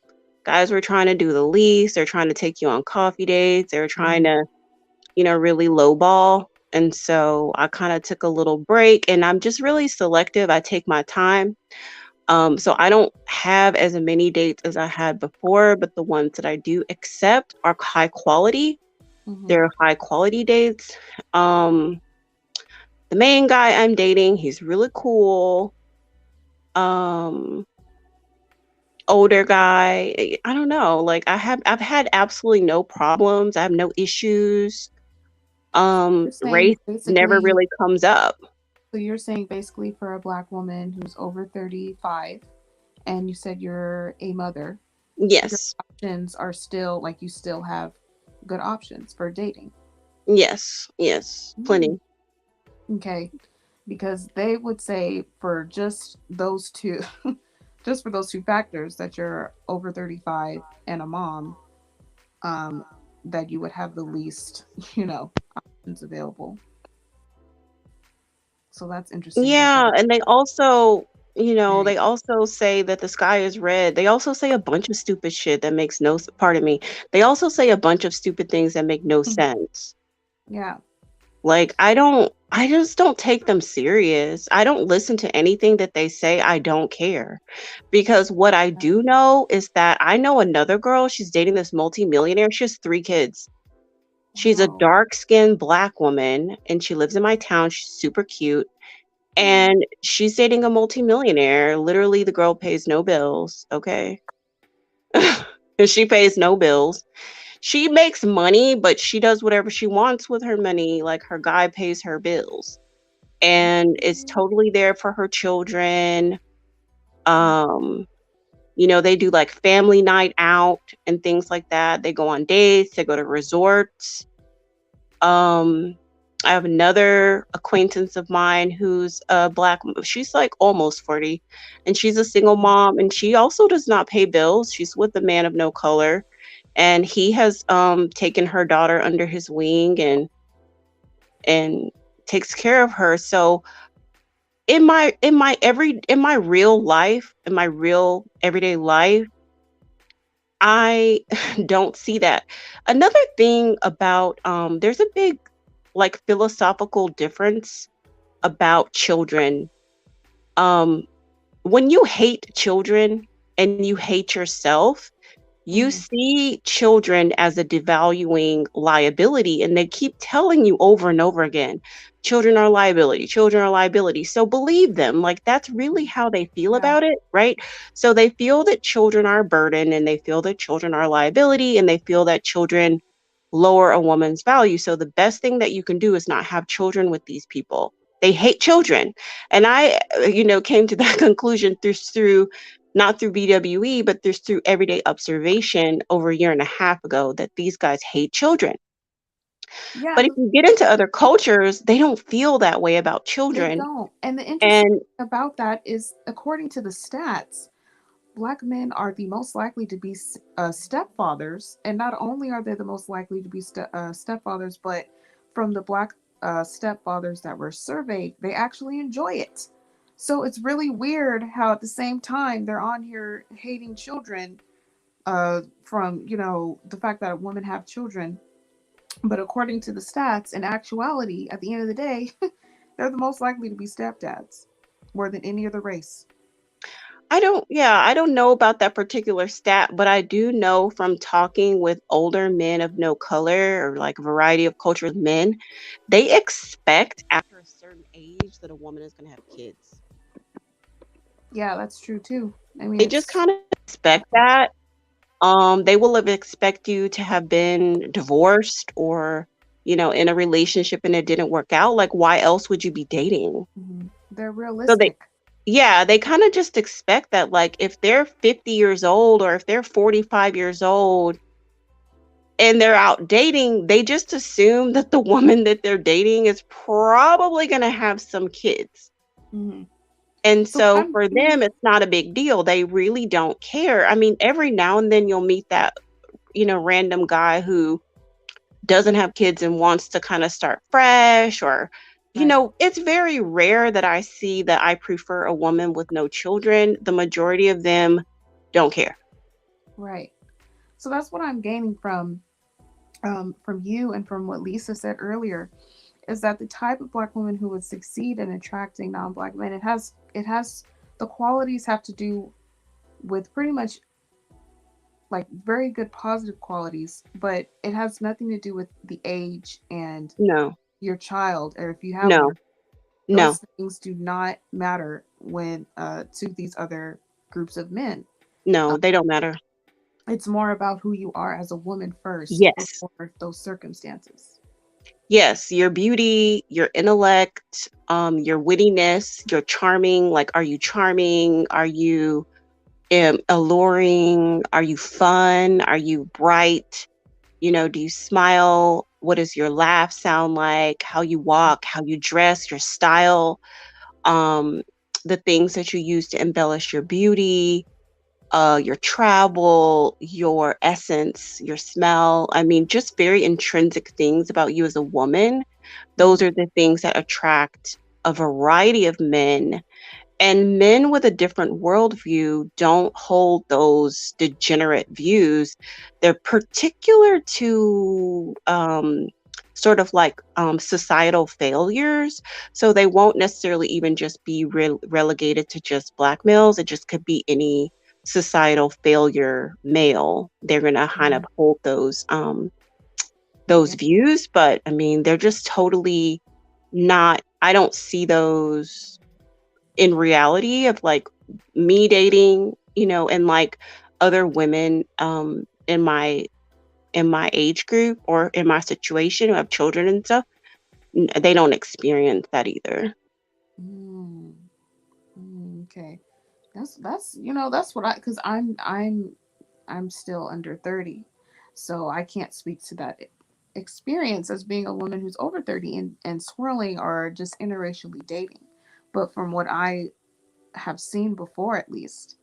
Guys were trying to do the least. They're trying to take you on coffee dates. They're trying Mm-hmm. to, really lowball. And so I kind of took a little break and I'm just really selective. I take my time. So I don't have as many dates as I had before, but the ones that I do accept are high quality. Mm-hmm. They're high quality dates. Um, the main guy I'm dating, he's really cool. Um, older guy. I don't know. Like I've had absolutely no problems. I have no issues. You're Race saying never basically, really comes up. so you're saying basically for a black woman who's over 35 and you said you're a mother, your Yes. options are still like you still have good options for dating. Yes. Yes. Mm. Plenty. Okay. Because they would say for just those two, just for those two factors that you're over 35 and a mom, um, that you would have the least, options available. So that's interesting that Yeah, that. and they also, Okay. they also say that the sky is red. They also say a bunch of stupid shit that makes no part of me. They also say a bunch of stupid things that make no sense. Yeah. Like I just don't take them serious. I don't listen to anything that they say. I don't care. Because what I do know is that I know another girl, she's dating this multimillionaire. She has 3 kids. She's a Wow. dark-skinned black woman and she lives in my town. She's super cute. And she's dating a multimillionaire. Literally, the girl pays no bills, okay? She pays no bills. She makes money, but she does whatever she wants with her money. Like her guy pays her bills and is totally there for her children. Um, they do like family night out and things like that. They go on dates, they go to resorts. Um, I have another acquaintance of mine who's a she's like almost 40 and she's a single mom and she also does not pay bills. She's with a man of no color and he has taken her daughter under his wing and takes care of her. So in my real life, in my real everyday life, I don't see that. Another thing about there's a big like philosophical difference about children. Um when you hate children and you hate yourself, you Mm-hmm. see children as a devaluing liability, and they keep telling you over and over again, children are liability, children are liability. So believe them. Like that's really how they feel Yeah. about it, right? So they feel that children are a burden and they feel that children are liability and they feel that children lower a woman's value. So the best thing that you can do is not have children with these people. They hate children. And I, came to that conclusion through not through BWE, but through everyday observation over a year and a half ago that these guys hate children. Yeah. But if you get into other cultures, they don't feel that way about They children. don't. And the interesting And thing about that is, according to the stats, Black men are the most likely to be stepfathers, and not only are they the most likely to be stepfathers, but from the black stepfathers that were surveyed, they actually enjoy it. So it's really weird how at the same time they're on here hating children from the fact that women have children, but according to the stats, in actuality, at the end of the day, they're the most likely to be stepdads more than any other race. I don't know about that particular stat, but I do know from talking with older men of no color or like a variety of cultures men, they expect after a certain age that a woman is going to have kids. Yeah, that's true too. I mean, They just it's kind of expect that. They will have expect you to have been divorced or, in a relationship and it didn't work out. Like, why else would you be dating? they're So they, realistic. yeah, they kind of just expect that, like, if they're 50 years old or if they're 45 years old and they're out dating, they just assume that the woman that they're dating is probably going to have some kids. hmm And So so I'm for them, it's not a big deal. They really don't care. I mean, every now and then you'll meet that, random guy who doesn't have kids and wants to kind of start fresh or, right, it's very rare that I see that I prefer a woman with no children. The majority of them don't care. right. So that's what I'm gaining from you and from what Lisa said earlier is that the type of black woman who would succeed in attracting non-black men, it has the qualities have to do with pretty much like very good positive qualities, but it has nothing to do with the age and No, your child or if you have one. no, no, Those things do not matter when to these other groups of men. Uh, no, they don't matter. it's more about who you are as a woman first Yes. before those circumstances. Yes, your beauty, your intellect, your wittiness, your charming. Like, are you charming? Are you alluring? Are you fun? Are you bright? Do you smile? What does your laugh sound like? How you walk, how you dress, your style, um, the things that you use to embellish your beauty, your travel, your essence, your smell. I mean, just very intrinsic things about you as a woman. Those Mhm. are the things that attract a variety of men, and men with a different worldview don't hold those degenerate views. They're particular to sort of like societal failures. So they won't necessarily even just be relegated to just black males. It just could be any societal failure male. They're going to kind of Mhm. hold those Yeah. views, but I mean, they're just totally not, I don't see those in reality of like me dating, and like other women in my age group or in my situation who have children and stuff, they don't experience that either. Mm. Okay. That's what I because I'm still under 30, so I can't speak to that experience as being a woman who's over 30 and swirling or just interracially dating. But from what I have seen before, at least,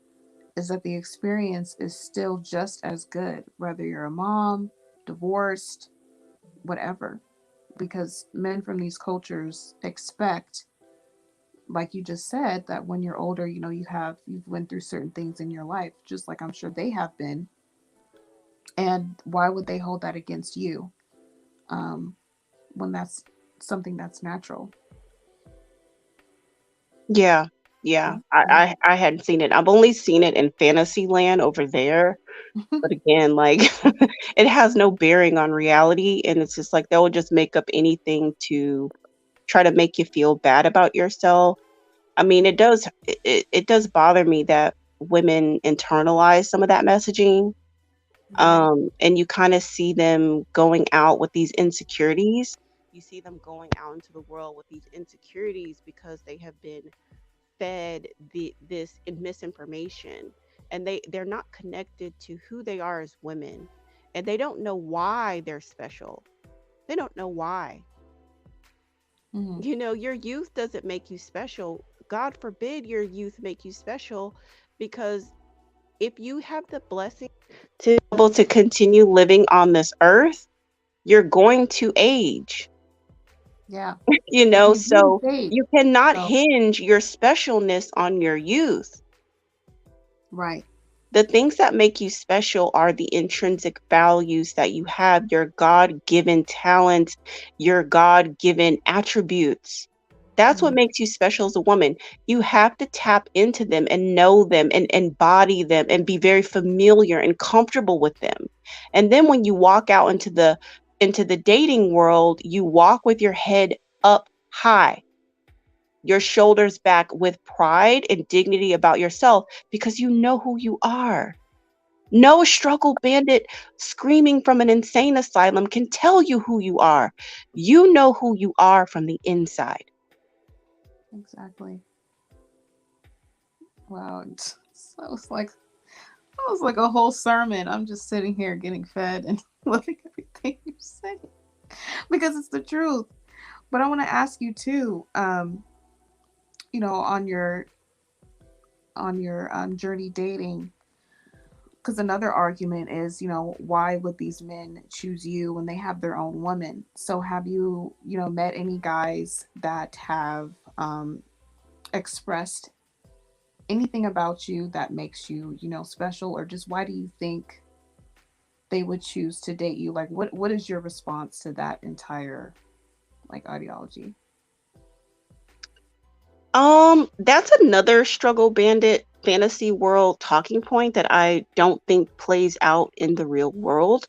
is that the experience is still just as good, whether you're a mom, divorced, whatever, because men from these cultures expect, like you just said, that when you're older, you've went through certain things in your life, just like I'm sure they have been. And why would they hold that against you um, when that's something that's natural? Yeah, yeah. Yeah, yeah. I hadn't seen it. I've only seen it in fantasy land over there. But again, like it has no bearing on reality. And it's just like they'll just make up anything to try to make you feel bad about yourself. I mean, it does bother me that women internalize some of that messaging. Mhm. And you kind of see them going out with these insecurities. You see them going out into the world with these insecurities because they have been fed this misinformation, and they're not connected to who they are as women, and they don't know why they're special. They don't know why. Mhm. Your youth doesn't make you special. God forbid your youth make you special, because if you have the blessing to be able to continue living on this earth, you're going to age. Yeah. And you do So date. you cannot So, hinge your specialness on your youth. right. The things that make you special are the intrinsic values that you have, your God-given talents, your God-given attributes. That's what Mhm. makes you special as a woman. You have to tap into them and know them and embody them and be very familiar and comfortable with them. And then when you walk out into the dating world, you walk with your head up high, your shoulders back with pride and dignity about yourself because you know who you are. No struggle bandit screaming from an insane asylum can tell you who you are. You know who you are from the inside. Exactly. Wow. So it was like a whole sermon. I'm just sitting here getting fed and loving everything you say because it's the truth. But I want to ask you too. On your journey dating, because another argument is, why would these men choose you when they have their own woman? So have you, met any guys that have expressed anything about you that makes you, special, or just why do you think they would choose to date you? Like, what is your response to that entire like ideology? That's another struggle bandit fantasy world talking point that I don't think plays out in the real world.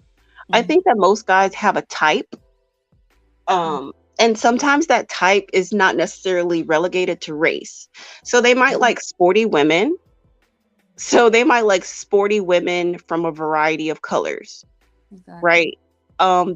I Mm-hmm. think that most guys have a type. And sometimes that type is not necessarily relegated to race. So they might Mm-hmm. like sporty women. So they might like sporty women from a variety of colors, Exactly. right?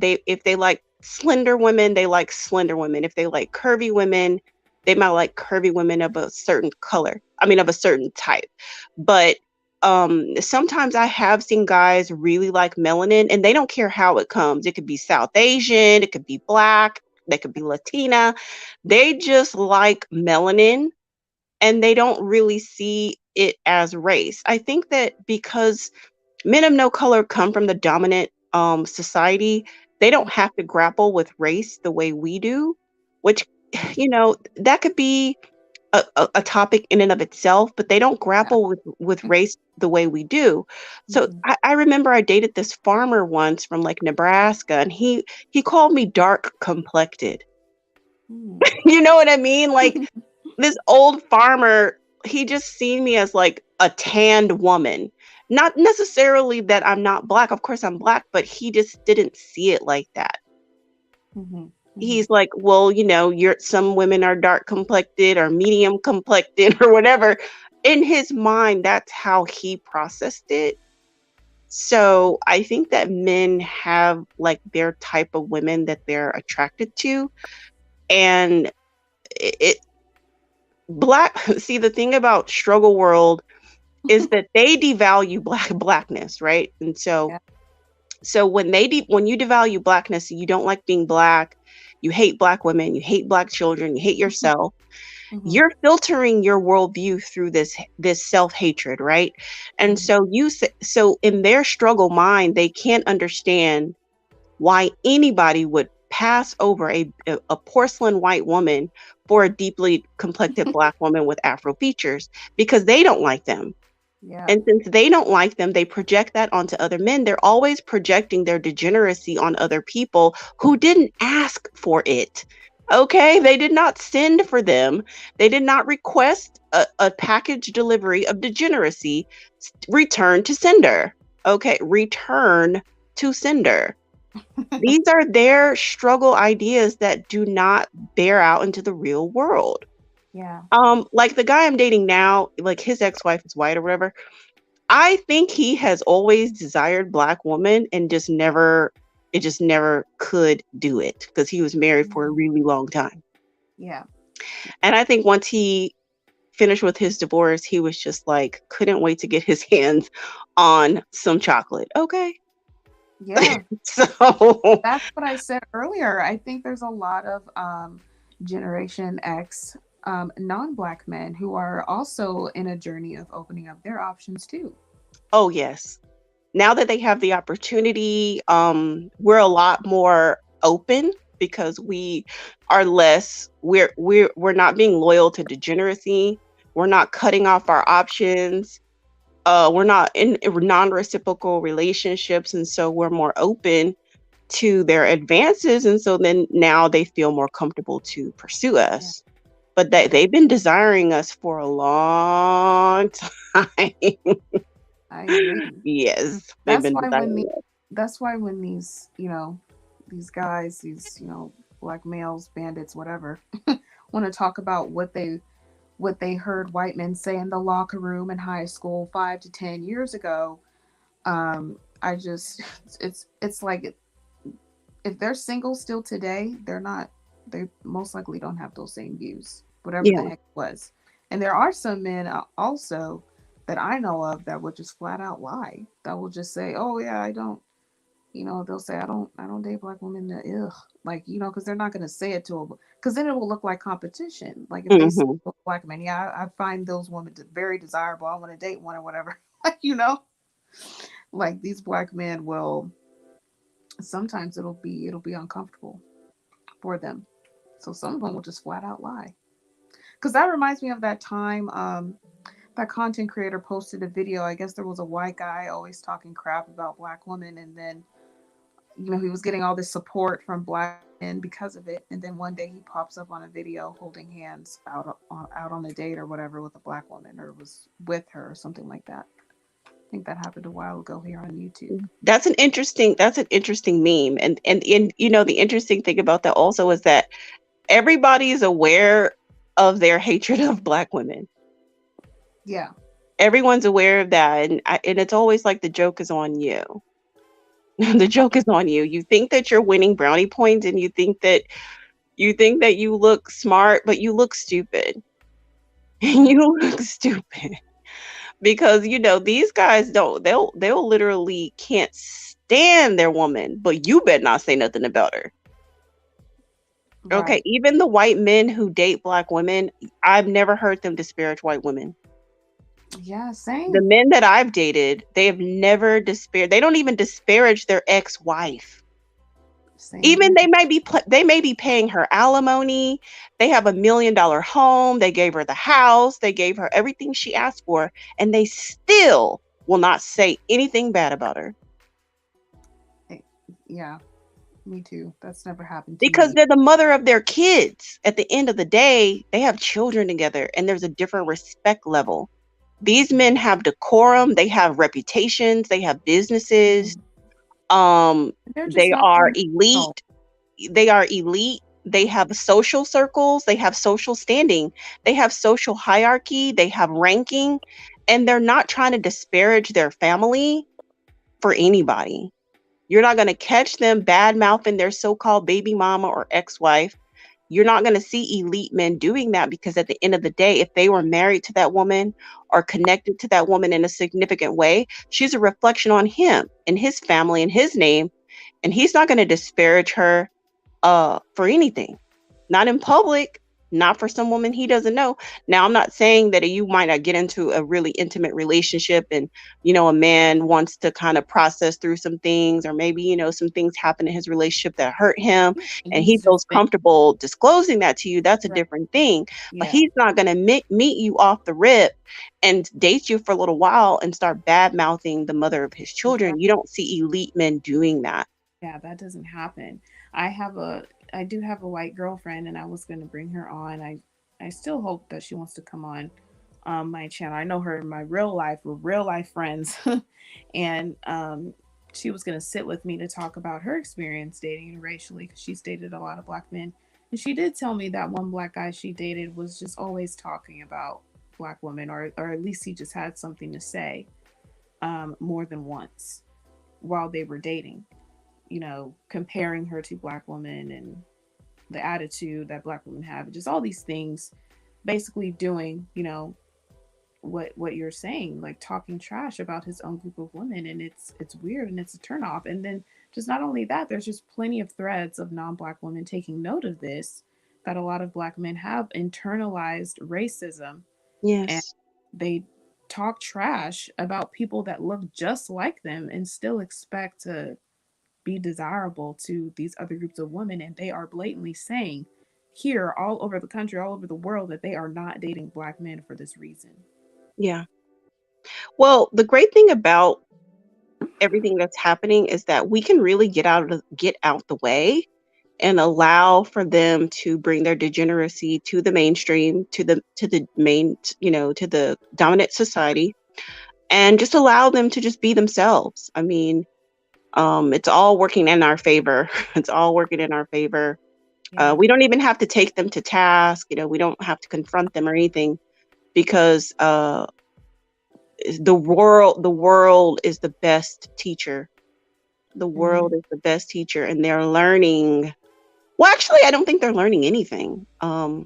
They if they like slender women, they like slender women. If they like curvy women, they might like curvy women of a certain color. I mean, of a certain type. But sometimes I have seen guys really like melanin, and they don't care how it comes. It could be South Asian, it could be black, they could be Latina. They just like melanin, and they don't really see it as race. I think that because men of no color come from the dominant society, they don't have to grapple with race the way we do, which, that could be a topic in and of itself, but they don't Yeah. grapple with race the way we do. So Mm-hmm. I remember I dated this farmer once from like Nebraska, and he called me dark complected. Mm-hmm. You know what I mean? Like this old farmer, he just seen me as like a tanned woman. Not necessarily that I'm not black. Of course I'm black, but he just didn't see it like that. Mm-hmm. Mm-hmm. He's like, well, you're some women are dark complected or medium complected or whatever. In his mind, that's how he processed it. So I think that men have like their type of women that they're attracted to. And it black see, the thing about struggle world is that they devalue blackness, right? And Yeah. so when you devalue blackness, you don't like being black, you hate black women, you hate black children, you hate yourself. Mm-hmm. You're filtering your worldview through this self-hatred, right? And Mm-hmm. so in their struggle mind, they can't understand why anybody would pass over a porcelain white woman for a deeply complected black woman with afro features because they don't like them. Yeah. And since they don't like them, they project that onto other men. They're always projecting their degeneracy on other people who didn't ask for it. Okay, they did not send for them. They did not request a package delivery of degeneracy. Return to sender. Okay, return to sender. These are their struggle ideas that do not bear out into the real world. Yeah. Like the guy I'm dating now, like his ex-wife is white or whatever. I think he has always desired black woman and just never could do it because he was married for a Mm-hmm. really long time. Yeah. And I think once he finished with his divorce, he was just like, couldn't wait to get his hands on some chocolate. Okay. Yeah. So, That's what I said earlier. I think there's a lot of Generation X non-black men who are also in a journey of opening up their options too. Oh, yes. Now that they have the opportunity, we're a lot more open because we are less we're not being loyal to degeneracy. We're not cutting off our options. We're not in non-reciprocal relationships, and so we're more open to their advances, and so then now they feel more comfortable to pursue Yeah. us. But that they've been desiring us for a long time. I agree. Yes, they've That's been why when desiring the us. that's why when these, these guys, these, black males, bandits, whatever, want to talk about what they heard white men say in the locker room in high school 5 to 10 years ago. I just it's like if they're single still today, they most likely don't have those same views, whatever the Yeah. heck it was. And there are some men also that I know of that would just flat out lie. That will just say, "Oh yeah, I don't." They'll say, "I don't date black women." Ugh, like because they're not gonna say it to them, because then it will look like competition. Like if they say Hmm. to a black men, "Yeah, I find those women very desirable. I want to date one or whatever." Like these black men will sometimes it'll be uncomfortable for them. So some of them will just flat out lie. Because that reminds me of that time that content creator posted a video. I guess there was a white guy always talking crap about black women, and then he was getting all this support from black men because of it. And then one day he pops up on a video holding hands out on a date or whatever with a black woman, or was with her or something like that. I think that happened a while ago here on YouTube. That's an interesting meme. And the interesting thing about that also is that everybody is aware of their hatred of black women. Yeah. Everyone's aware of that, and it's always like the joke is on you. The joke is on you. You think that you're winning brownie points, and you think that you look smart, but you look stupid. Yeah. You look stupid because these guys they'll literally can't stand their woman, but you better not say nothing about her. Okay, Right. even the white men who date black women, I've never heard them disparage white women. Yeah. The Same. men that I've dated, they have never disparaged. They don't even disparage their ex-wife. Same Even here. they may be paying her alimony. They have $1 million home. They gave her the house. They gave her everything she asked for, and they still will not say anything bad about her Eh, Yeah. Me too. That's never happened to because me. they're the mother of their kids. At the end of the day, they have children together, and there's a different respect level. These men have decorum. They have reputations. They have businesses. Mm. They're just They not are conventional. elite. They are elite. They have social circles. They have social standing. They have social hierarchy. They have ranking, and they're not trying to disparage their family for anybody. You're not going to catch them bad mouthing their so-called baby mama or ex-wife. You're not going to see elite men doing that because at the end of the day, if they were married to that woman or connected to that woman in a significant way, she's a reflection on him and his family and his name, and he's not going to disparage her for anything. Not in public, not for some woman he doesn't know. Now, I'm not saying that you might not get into a really intimate relationship and, a man wants to kind of process through some things, or maybe, some things happen in his relationship that hurt him And and he he's feels just been comfortable disclosing that to you. That's a right. different thing. But Yeah. he's not going to meet you off the rip and date you for a little while and start bad mouthing the mother of his children. You don't see elite men doing that. Yeah, that doesn't happen. I have a I do have a white girlfriend, and I was going to bring her on. I still hope that she wants to come on my channel. I know her in my real life. We're real life friends. And she was going to sit with me to talk about her experience dating interracially, because she's dated a lot of black men. And she did tell me that one black guy she dated was just always talking about black women, or at least he just had something to say more than once while they were dating, comparing her to black women and the attitude that black women have, just all these things, basically doing, what you're saying, like talking trash about his own group of women, and it's weird and it's a turnoff. And then just not only that, there's just plenty of threads of non-black women taking note of this, that a lot of black men have internalized racism, and Yes. they talk trash about people that look just like them and still expect to be desirable to these other groups of women. And they are blatantly saying here, all over the country, all over the world, that they are not dating black men for this reason. Yeah. Well, the great thing about everything that's happening is that we can really get out the way and allow for them to bring their degeneracy to the mainstream, to the main, to the dominant society, and just allow them to just be themselves. I mean, it's all working in our favor. It's all working in our favor. Yeah. We don't even have to take them to task. We don't have to confront them or anything because the world is the best teacher. The world is the best teacher, and they're learning. Well, actually, I don't think they're learning anything. I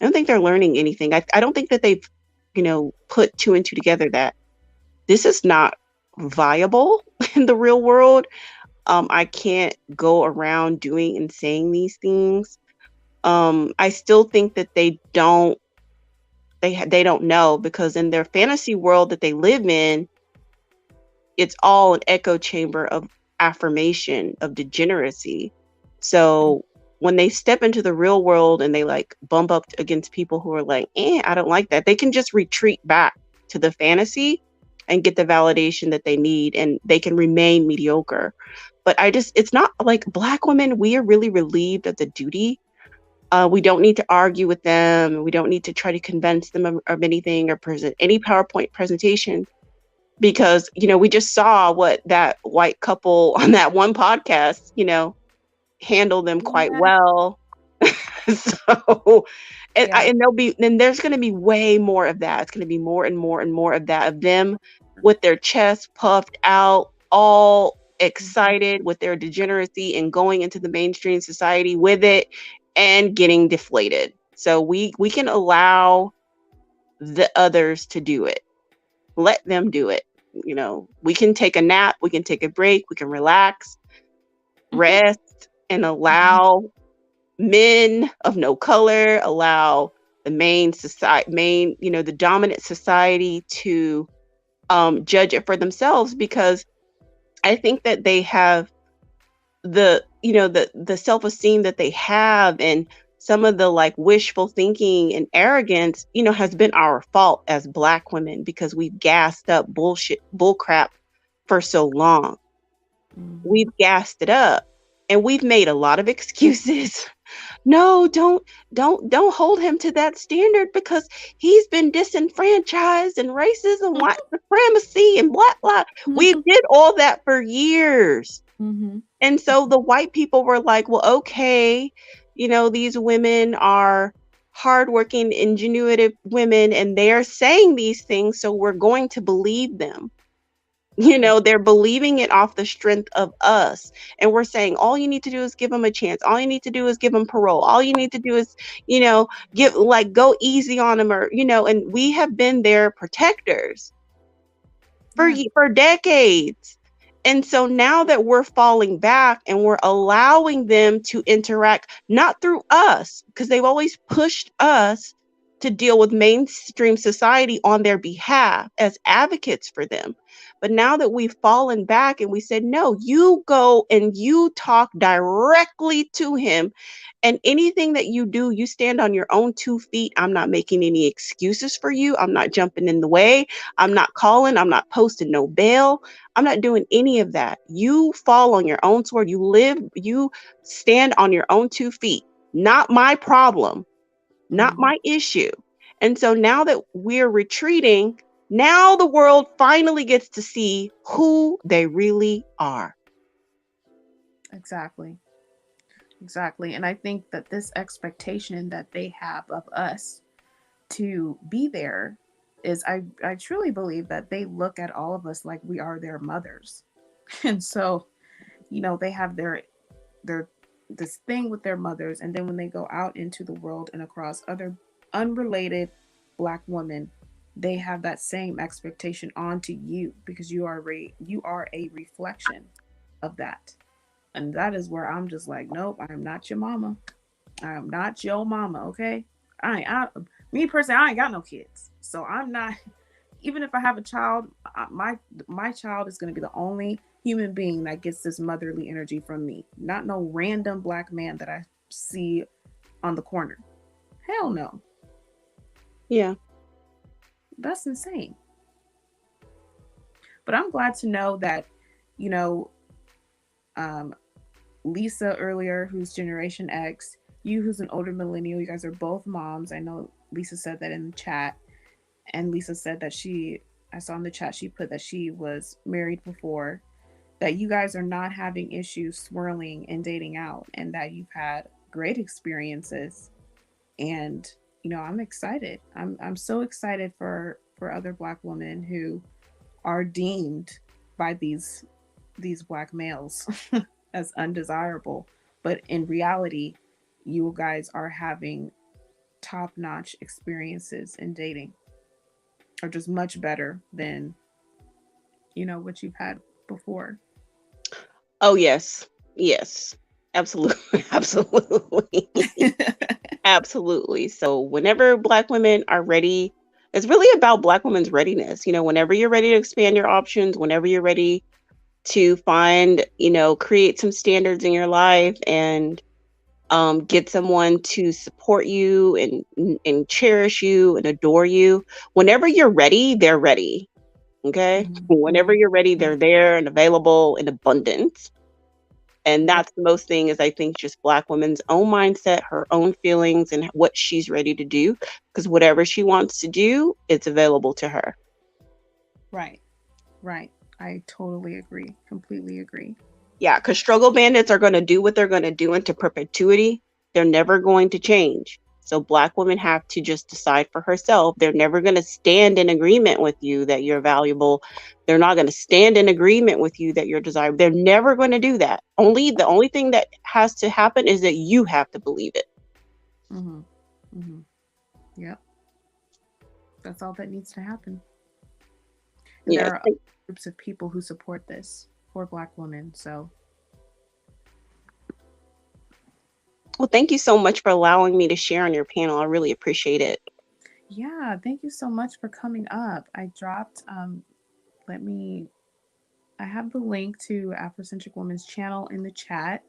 don't think they're learning anything. I don't think that they've, put two and two together that this is not viable in the real world. I can't go around doing and saying these things. I still think that they don't know, because in their fantasy world that they live in, it's all an echo chamber of affirmation of degeneracy. So when they step into the real world and they like bump up against people who are like, I don't like that, they can just retreat back to the fantasy and get the validation that they need, and they can remain mediocre. But it's not like Black women, we are really relieved of the duty. We don't need to argue with them. We don't need to try to convince them of anything or present any PowerPoint presentation, because we just saw what that white couple on that one podcast handle them quite Yeah. well. So Yeah. and there's going to be way more of that. It's going to be more and more and more of that, of them with their chests puffed out, all excited with their degeneracy and going into the mainstream society with it and getting deflated. So we can allow the others to do it. Let them do it. We can take a nap, we can take a break, we can relax, rest, and allow men of no color, allow the the dominant society to judge it for themselves, because I think that they have the self-esteem that they have, and some of the like wishful thinking and arrogance has been our fault as Black women, because we've gassed up bull crap for so long. We've gassed it up and we've made a lot of excuses. No, don't hold him to that standard, because he's been disenfranchised and racism, white supremacy, and blah. We did all that for years. And so the white people were like, well, okay, these women are hardworking, ingenuitive women, and they're saying these things, so we're going to believe them. They're believing it off the strength of us. And we're saying, all you need to do is give them a chance. All you need to do is give them parole. All you need to do is, go easy on them, or, and we have been their protectors for decades. And so now that we're falling back and we're allowing them to interact, not through us, because they've always pushed us to deal with mainstream society on their behalf as advocates for them. But now that we've fallen back and we said, no, you go and you talk directly to him. And anything that you do, you stand on your own 2 feet. I'm not making any excuses for you. I'm not jumping in the way. I'm not calling. I'm not posting no bail. I'm not doing any of that. You fall on your own sword. You stand on your own 2 feet. Not my problem, not my issue. And so now that we're retreating, now the world finally gets to see who they really are. Exactly. And I think that this expectation that they have of us to be there is, I truly believe that they look at all of us like we are their mothers. And so, they have their this thing with their mothers, and then when they go out into the world and across other unrelated Black women, they have that same expectation onto you, because you are a reflection of that. And that is where I'm just like, nope, I am not your mama. I am not your mama, okay? Me personally, I ain't got no kids. So I'm not, even if I have a child, my child is going to be the only human being that gets this motherly energy from me, not no random black man that I see on the corner. Hell no. Yeah. That's insane. But I'm glad to know that, you know, um, Lisa earlier, who's Generation X, you who's an older millennial, you guys are both moms. I know Lisa said that in the chat. And Lisa said that I saw in the chat, she put that she was married before, that you guys are not having issues swirling and dating out, and that you've had great experiences. And, you know, I'm excited. I'm so excited for other black women who are deemed by these black males as undesirable, but in reality, you guys are having top-notch experiences in dating, or just much better than, you know, what you've had before. Oh, yes. Yes. Absolutely. Absolutely. Absolutely. So whenever Black women are ready, it's really about Black women's readiness. You know, whenever you're ready to expand your options, whenever you're ready to find, you know, create some standards in your life and get someone to support you and cherish you and adore you. Whenever you're ready, they're ready. Okay. Mm-hmm, Whenever mm-hmm, you're ready, they're there and available in abundance. And yep. that's the most thing is I think just Black women's own mindset, her own feelings, and what she's ready to do. Because whatever she wants to do, it's available to her. Right. Right. I totally agree. Completely agree. Yeah, because struggle bandits are going to do what they're going to do into perpetuity. They're never going to change. So Black women have to just decide for herself. They're never going to stand in agreement with you that you're valuable. They're not going to stand in agreement with you that you're desirable. They're never going to do that. The only thing that has to happen is that you have to believe it. Mm-hmm. Mm-hmm. Yep. That's all that needs to happen. And Yeah. there are other groups of people who support this for Black women. So, Well, thank you so much for allowing me to share on your panel. I really appreciate it. yeah, thank you so much for coming up. I dropped, let me, I have the link to Afrocentric Woman's channel in the chat.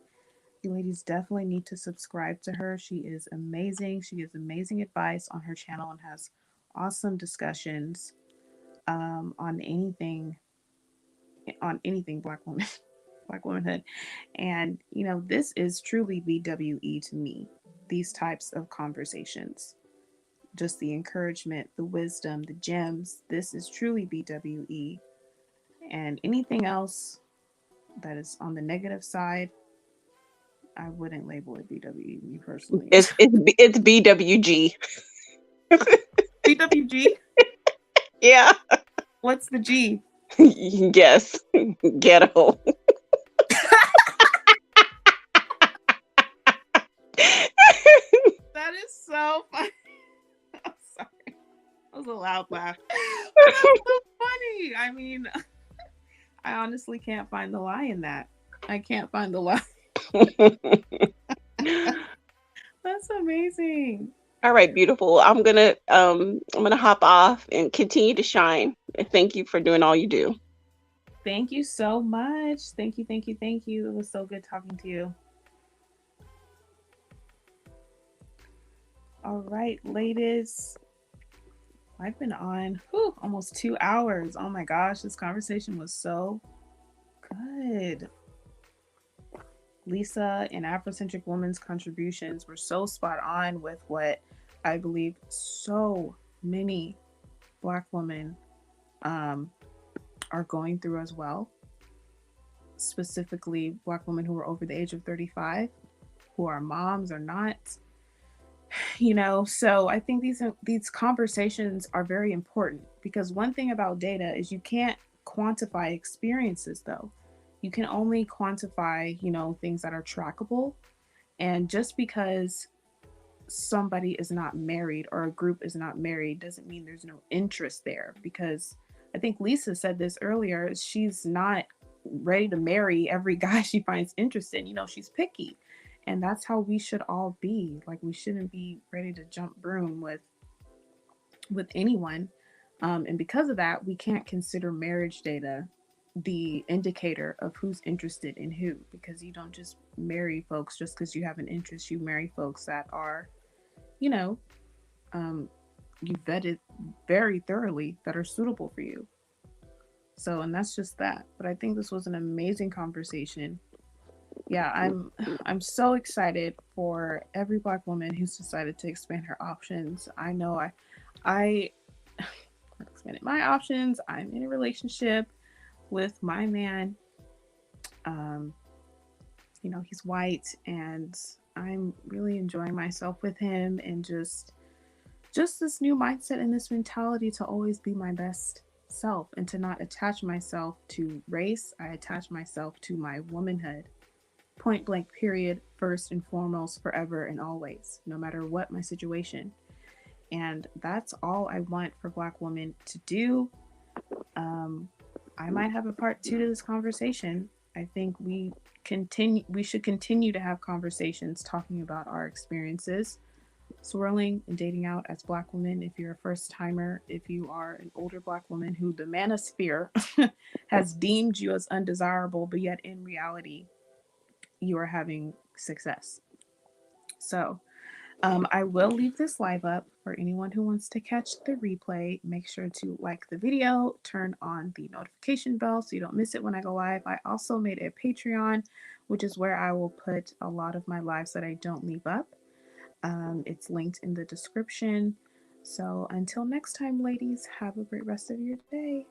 You ladies definitely need to subscribe to her. She is amazing. She gives amazing advice on her channel and has awesome discussions on anything Black woman, Black womanhood. And, you know, this is truly BWE to me, these types of conversations. Just the encouragement, the wisdom, the gems. This is truly BWE. And anything else that is on the negative side, I wouldn't label it BWE, me personally. It's BWG. BWG? Yeah. What's the G? Yes. Ghetto. That is so funny. I'm sorry. That was a loud laugh. But that's so funny. I mean, I honestly can't find the lie in that. I can't find the lie. That's amazing. All right, beautiful. I'm gonna hop off and continue to shine. Thank you for doing all you do. Thank you so much. Thank you, thank you, thank you. It was so good talking to you. All right, ladies. I've been on almost 2 hours. Oh my gosh, this conversation was so good. Lisa and Afrocentric Woman's contributions were so spot on with what I believe so many Black women are going through as well. Specifically, Black women who are over the age of 35, who are moms or not. You know, so I think these conversations are very important, because one thing about data is you can't quantify experiences, though. You can only quantify, you know, things that are trackable. And just because somebody is not married or a group is not married doesn't mean there's no interest there, because I think Lisa said this earlier, she's not ready to marry every guy she finds interested. You know, she's picky. And that's how we should all be. Like, we shouldn't be ready to jump broom with anyone. And because of that, we can't consider marriage data the indicator of who's interested in who, because you don't just marry folks just because you have an interest. You marry folks that are, you know, um, you vetted very thoroughly, that are suitable for you. So, and that's just that. But I think this was an amazing conversation. Yeah, I'm so excited for every black woman who's decided to expand her options. I know I expanded my options. I'm in a relationship with my man. Um, he's white, and I'm really enjoying myself with him, and just this new mindset and this mentality to always be my best self and to not attach myself to race. I attach myself to my womanhood. Point blank, period, first and foremost, forever and always, no matter what my situation. And that's all I want for black women to do. Um, I might have a part two to this conversation. I think we should continue to have conversations talking about our experiences swirling and dating out as black women. If you're a first timer, if you are an older black woman who the manosphere has deemed you as undesirable, but yet in reality you are having success. So I will leave this live up for anyone who wants to catch the replay. Make sure to like the video, turn on the notification bell so you don't miss it when I go live. I also made a Patreon, which is where I will put a lot of my lives that I don't leave up. It's linked in the description. So until next time, ladies, have a great rest of your day.